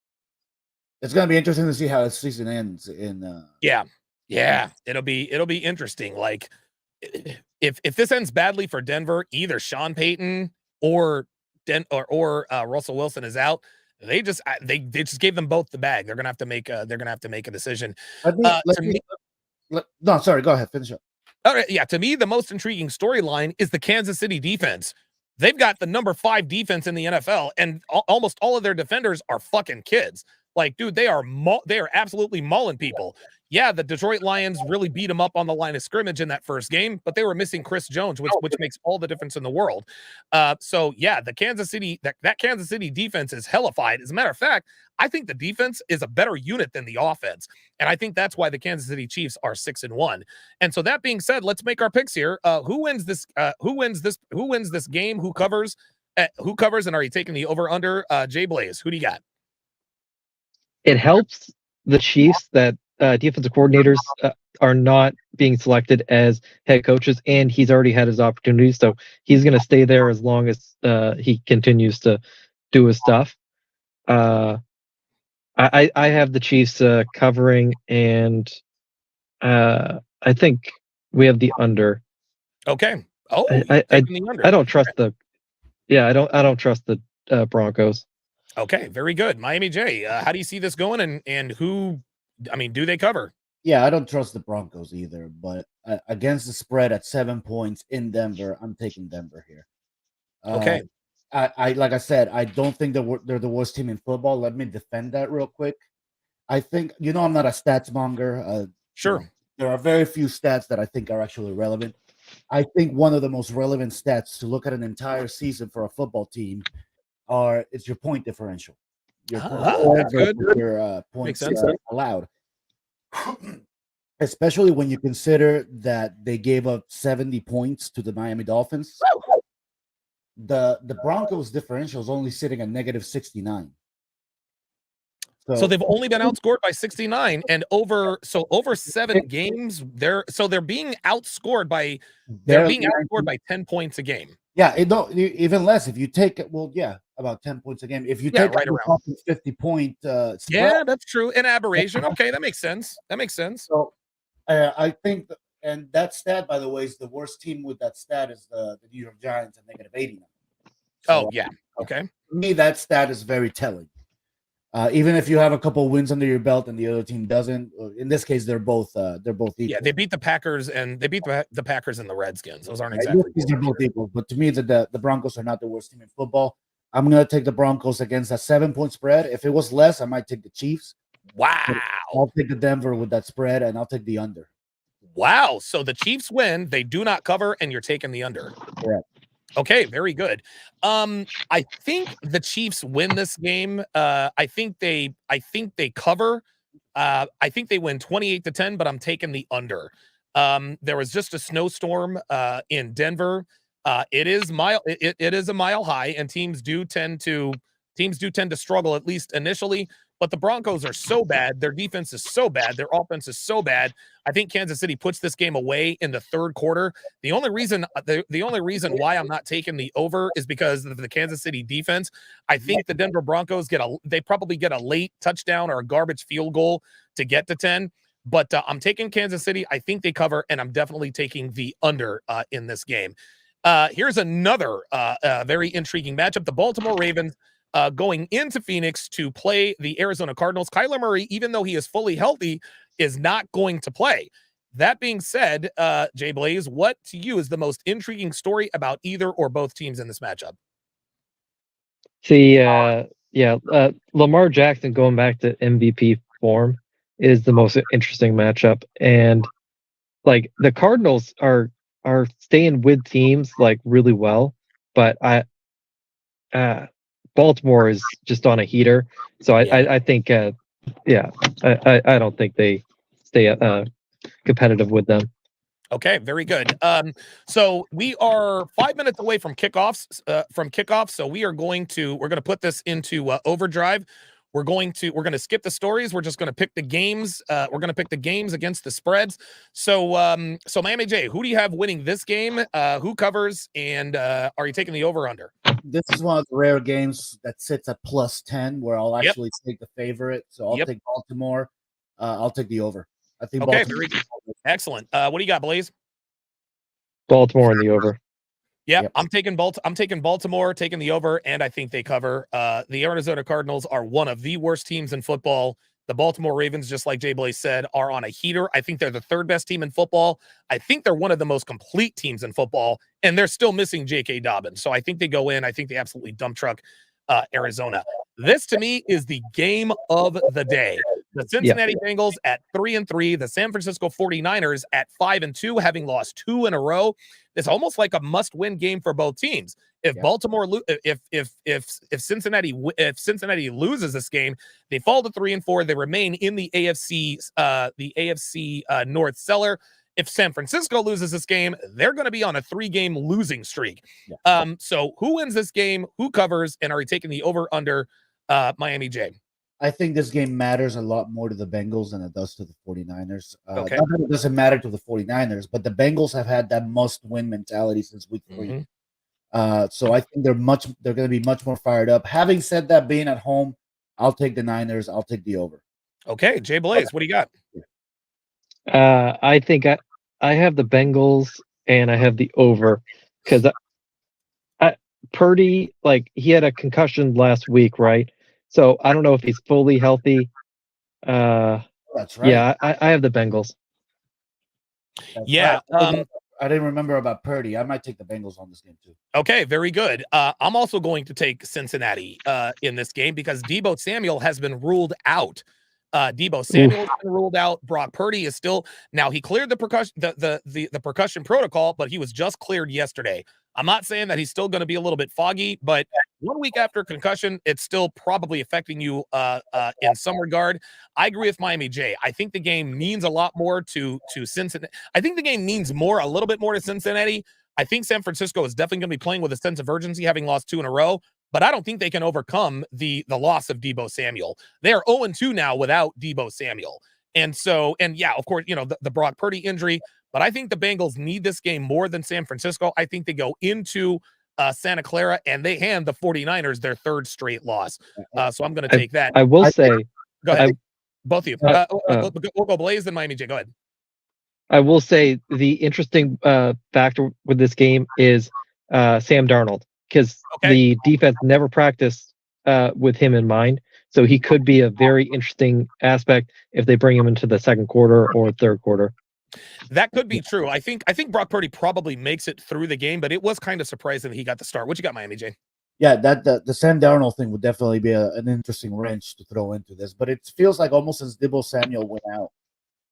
it's going to be interesting to see how the season ends. Yeah, it'll be interesting. Like if this ends badly for Denver, either Sean Payton or Russell Wilson is out. They just gave them both the bag. They're gonna have to make a decision. No, sorry. Go ahead. Finish up. All right, yeah. To me, the most intriguing storyline is the Kansas City defense. They've got the number 5 defense in the NFL, and almost all of their defenders are fucking kids. Like, dude, they are absolutely mauling people. Yeah, the Detroit Lions really beat them up on the line of scrimmage in that first game, but they were missing Chris Jones, which makes all the difference in the world. So yeah, the Kansas City that Kansas City defense is hellified. As a matter of fact, I think the defense is a better unit than the offense, and I think that's why the Kansas City Chiefs are 6-1. And so that being said, let's make our picks here. Who wins this? Who wins this game? Who covers? Who covers? And are you taking the over under? Jay Blaze, who do you got? It helps the Chiefs that defensive coordinators are not being selected as head coaches, and he's already had his opportunities, so he's going to stay there as long as he continues to do his stuff. I have the Chiefs covering, and I think we have the under. Okay. Oh, I don't trust the. Yeah, I don't trust the Broncos. Okay, very good. Miami J, how do you see this going, and who? I mean, do they cover? Yeah, I don't trust the Broncos either, but against the spread at 7 points in Denver, I'm taking Denver here. Okay. I like I said, I don't think they're the worst team in football. Let me defend that real quick. I think I'm not a stats monger. Sure. There are very few stats that I think are actually relevant. I think one of the most relevant stats to look at an entire season for a football team it's your point differential. Your That's good. your points sense. allowed. Especially when you consider that they gave up 70 points to the Miami Dolphins. The Broncos differential is only sitting at negative 69. So they've only been outscored by 69, and over 7 games, they're being outscored by 10 points a game. Yeah, even less if you take it. Well, yeah, about 10 points a game. If you take right around 50-point spread, yeah, that's true. An aberration. Okay, that makes sense. So I think, and that stat, by the way, is the worst team with that stat is the New York Giants at negative 89. So, yeah. Okay. For me, that stat is very telling. Even if you have a couple wins under your belt and the other team doesn't, in this case, they're both equal. Yeah, they beat the Packers and the Packers and the Redskins. Those aren't exactly. They're both equal, but to me, the Broncos are not the worst team in football. I'm gonna take the Broncos against a 7-point spread. If it was less, I might take the Chiefs. Wow. I'll take the Denver with that spread, and I'll take the under. Wow. So the Chiefs win, they do not cover, and you're taking the under. Correct. Okay, very good. I think the Chiefs win this game. I think they cover. I think they win 28-10, but I'm taking the under. There was just a snowstorm in Denver. It is a mile high, and teams do tend to struggle, at least initially. But the Broncos are so bad. Their defense is so bad. Their offense is so bad. I think Kansas City puts this game away in the third quarter. The only reason why I'm not taking the over is because of the Kansas City defense. I think the Denver Broncos they probably get a late touchdown or a garbage field goal to get to 10. But I'm taking Kansas City. I think they cover, and I'm definitely taking the under in this game. Here's another very intriguing matchup. The Baltimore Ravens going into Phoenix to play the Arizona Cardinals. Kyler Murray, even though he is fully healthy, is not going to play. That being said, Jay Blaze, what to you is the most intriguing story about either or both teams in this matchup? See, Lamar Jackson going back to MVP form is the most interesting matchup. And like the Cardinals are staying with teams like really well, but Baltimore is just on a heater. So I think I don't think they stay competitive with them. Okay, very good. So we are 5 minutes away from kickoff. So we're going to put this into overdrive. We're going to skip the stories. We're just going to pick the games. We're going to pick the games against the spreads. So Miami J, who do you have winning this game? Who covers? And are you taking the over under? This is one of the rare games that sits at plus 10 where I'll actually take the favorite. So I'll take Baltimore. I'll take the over. I think okay, Baltimore. very good. Excellent. What do you got, Blaze? Baltimore and the over. Yep. I'm taking Baltimore, taking the over, and I think they cover. The Arizona Cardinals are one of the worst teams in football. The Baltimore Ravens, just like Jay Blaze said, are on a heater. I think they're the third best team in football. I think they're one of the most complete teams in football, and they're still missing J.K. Dobbins. So I think they go in. I think they absolutely dump truck Arizona. This, to me, is the game of the day. The Cincinnati Bengals at 3-3, the San Francisco 49ers at 5-2, having lost 2 in a row. It's almost like a must-win game for both teams. If Baltimore, if Cincinnati loses this game, they fall to 3-4. They remain in the AFC North cellar. If San Francisco loses this game, they're going to be on a 3-game losing streak. So who wins this game? Who covers? And are we taking the over/under? Miami J. I think this game matters a lot more to the Bengals than it does to the 49ers. Okay. Not that it doesn't matter to the 49ers, but the Bengals have had that must-win mentality since week 3. So I think they're going to be much more fired up. Having said that, being at home, I'll take the Niners. I'll take the over. Okay, Jay Blaze, what do you got? I think I have the Bengals and I have the over because Purdy, like he had a concussion last week, right? So I don't know if he's fully healthy. That's right. Yeah, I have the Bengals. Right. I didn't remember about Purdy. I might take the Bengals on this game too. Okay, very good. I'm also going to take Cincinnati in this game because Deebo Samuel has been ruled out. Debo Samuel's been ruled out. Brock Purdy is still now. He cleared the percussion protocol, but he was just cleared yesterday. I'm not saying that he's still going to be a little bit foggy, but 1 week after concussion, it's still probably affecting you in some regard. I agree with Miami J. I think the game means a lot more to Cincinnati. I think the game means a little bit more to Cincinnati. I think San Francisco is definitely going to be playing with a sense of urgency, having lost 2 in a row. But I don't think they can overcome the loss of Debo Samuel. They are 0-2 now without Debo Samuel. And yeah, of course, the Brock Purdy injury. But I think the Bengals need this game more than San Francisco. I think they go into Santa Clara and they hand the 49ers their 3rd straight loss. So I'm going to take that. I will say, go ahead. Both of you. We'll go Blaze, then Miami J. Go ahead. I will say the interesting factor with this game is Sam Darnold, because the defense never practiced with him in mind. So he could be a very interesting aspect if they bring him into the second quarter or third quarter. That could be true. I think Brock Purdy probably makes it through the game, but it was kind of surprising that he got the start. What you got, Miami J? Yeah, the Sam Darnold thing would definitely be an interesting wrench to throw into this. But it feels like almost since Debo Samuel went out,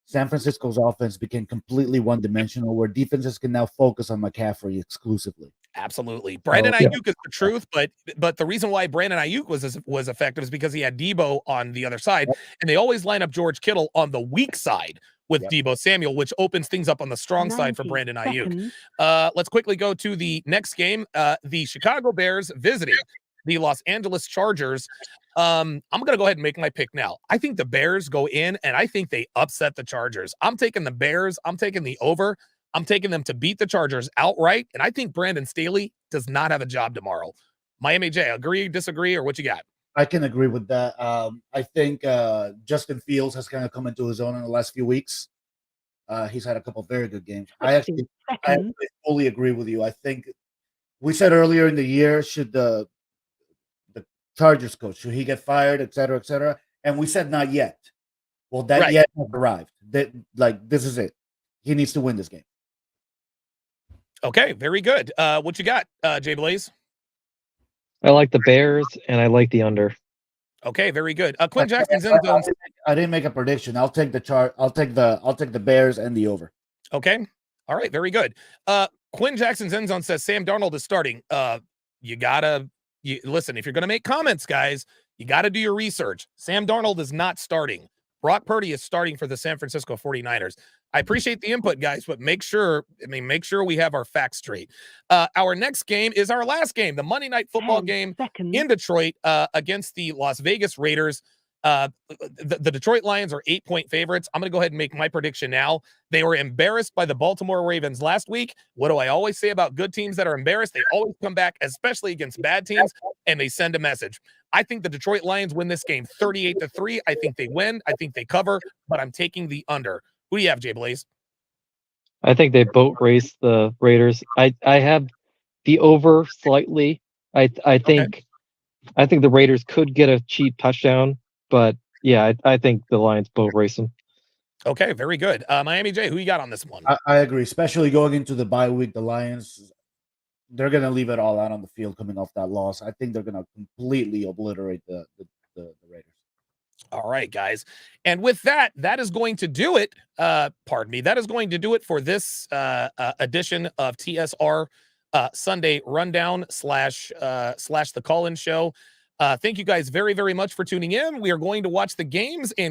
San Francisco's offense became completely one-dimensional, where defenses can now focus on McCaffrey exclusively. Absolutely. Brandon Ayuk is the truth, but the reason why Brandon Ayuk was effective is because he had Debo on the other side, and they always line up George Kittle on the weak side with Debo Samuel, which opens things up on the strong side for Brandon Ayuk. Let's quickly go to the next game. The Chicago Bears visiting the Los Angeles Chargers. I'm going to go ahead and make my pick now. I think the Bears go in, and I think they upset the Chargers. I'm taking the Bears. I'm taking the over. I'm taking them to beat the Chargers outright, and I think Brandon Staley does not have a job tomorrow. Miami J, agree, disagree, or what you got? I can agree with that. I think Justin Fields has kind of come into his own in the last few weeks. He's had a couple of very good games. I actually fully agree with you. I think we said earlier in the year, should the Chargers coach, should he get fired, et cetera, et cetera? And we said not yet. Well, that yet has arrived. This is it. He needs to win this game. Okay, very good. What you got, Jay Blaze? I like the Bears and I like the under. Okay, very good. Quinn Jackson's in zone. I didn't make a prediction. I'll take the Bears and the over. Okay. All right, very good. Quinn Jackson's end zone says Sam Darnold is starting. You gotta listen, if you're gonna make comments, guys, you gotta do your research. Sam Darnold is not starting. Brock Purdy is starting for the San Francisco 49ers. I appreciate the input, guys, but make sure we have our facts straight. Our next game is our last game, the Monday Night Football game in Detroit against the Las Vegas Raiders. The Detroit Lions are 8-point favorites. I'm going to go ahead and make my prediction now. They were embarrassed by the Baltimore Ravens last week. What do I always say about good teams that are embarrassed? They always come back, especially against bad teams, and they send a message. I think the Detroit Lions win this game 38-3. I think they win. I think they cover, but I'm taking the under. Who do you have, Jay Blaze? I think they boat race the Raiders. I have the over slightly. I think the Raiders could get a cheap touchdown, but yeah, I think the Lions boat race them. Okay, very good. Miami J, who you got on this one? I agree, especially going into the bye week. The Lions, they're going to leave it all out on the field coming off that loss. I think they're going to completely obliterate the Raiders. All right, guys. And with that, that is going to do it. Pardon me. That is going to do it for this edition of TSR Sunday Rundown / the call-in show. Thank you guys very, very much for tuning in. We are going to watch the games and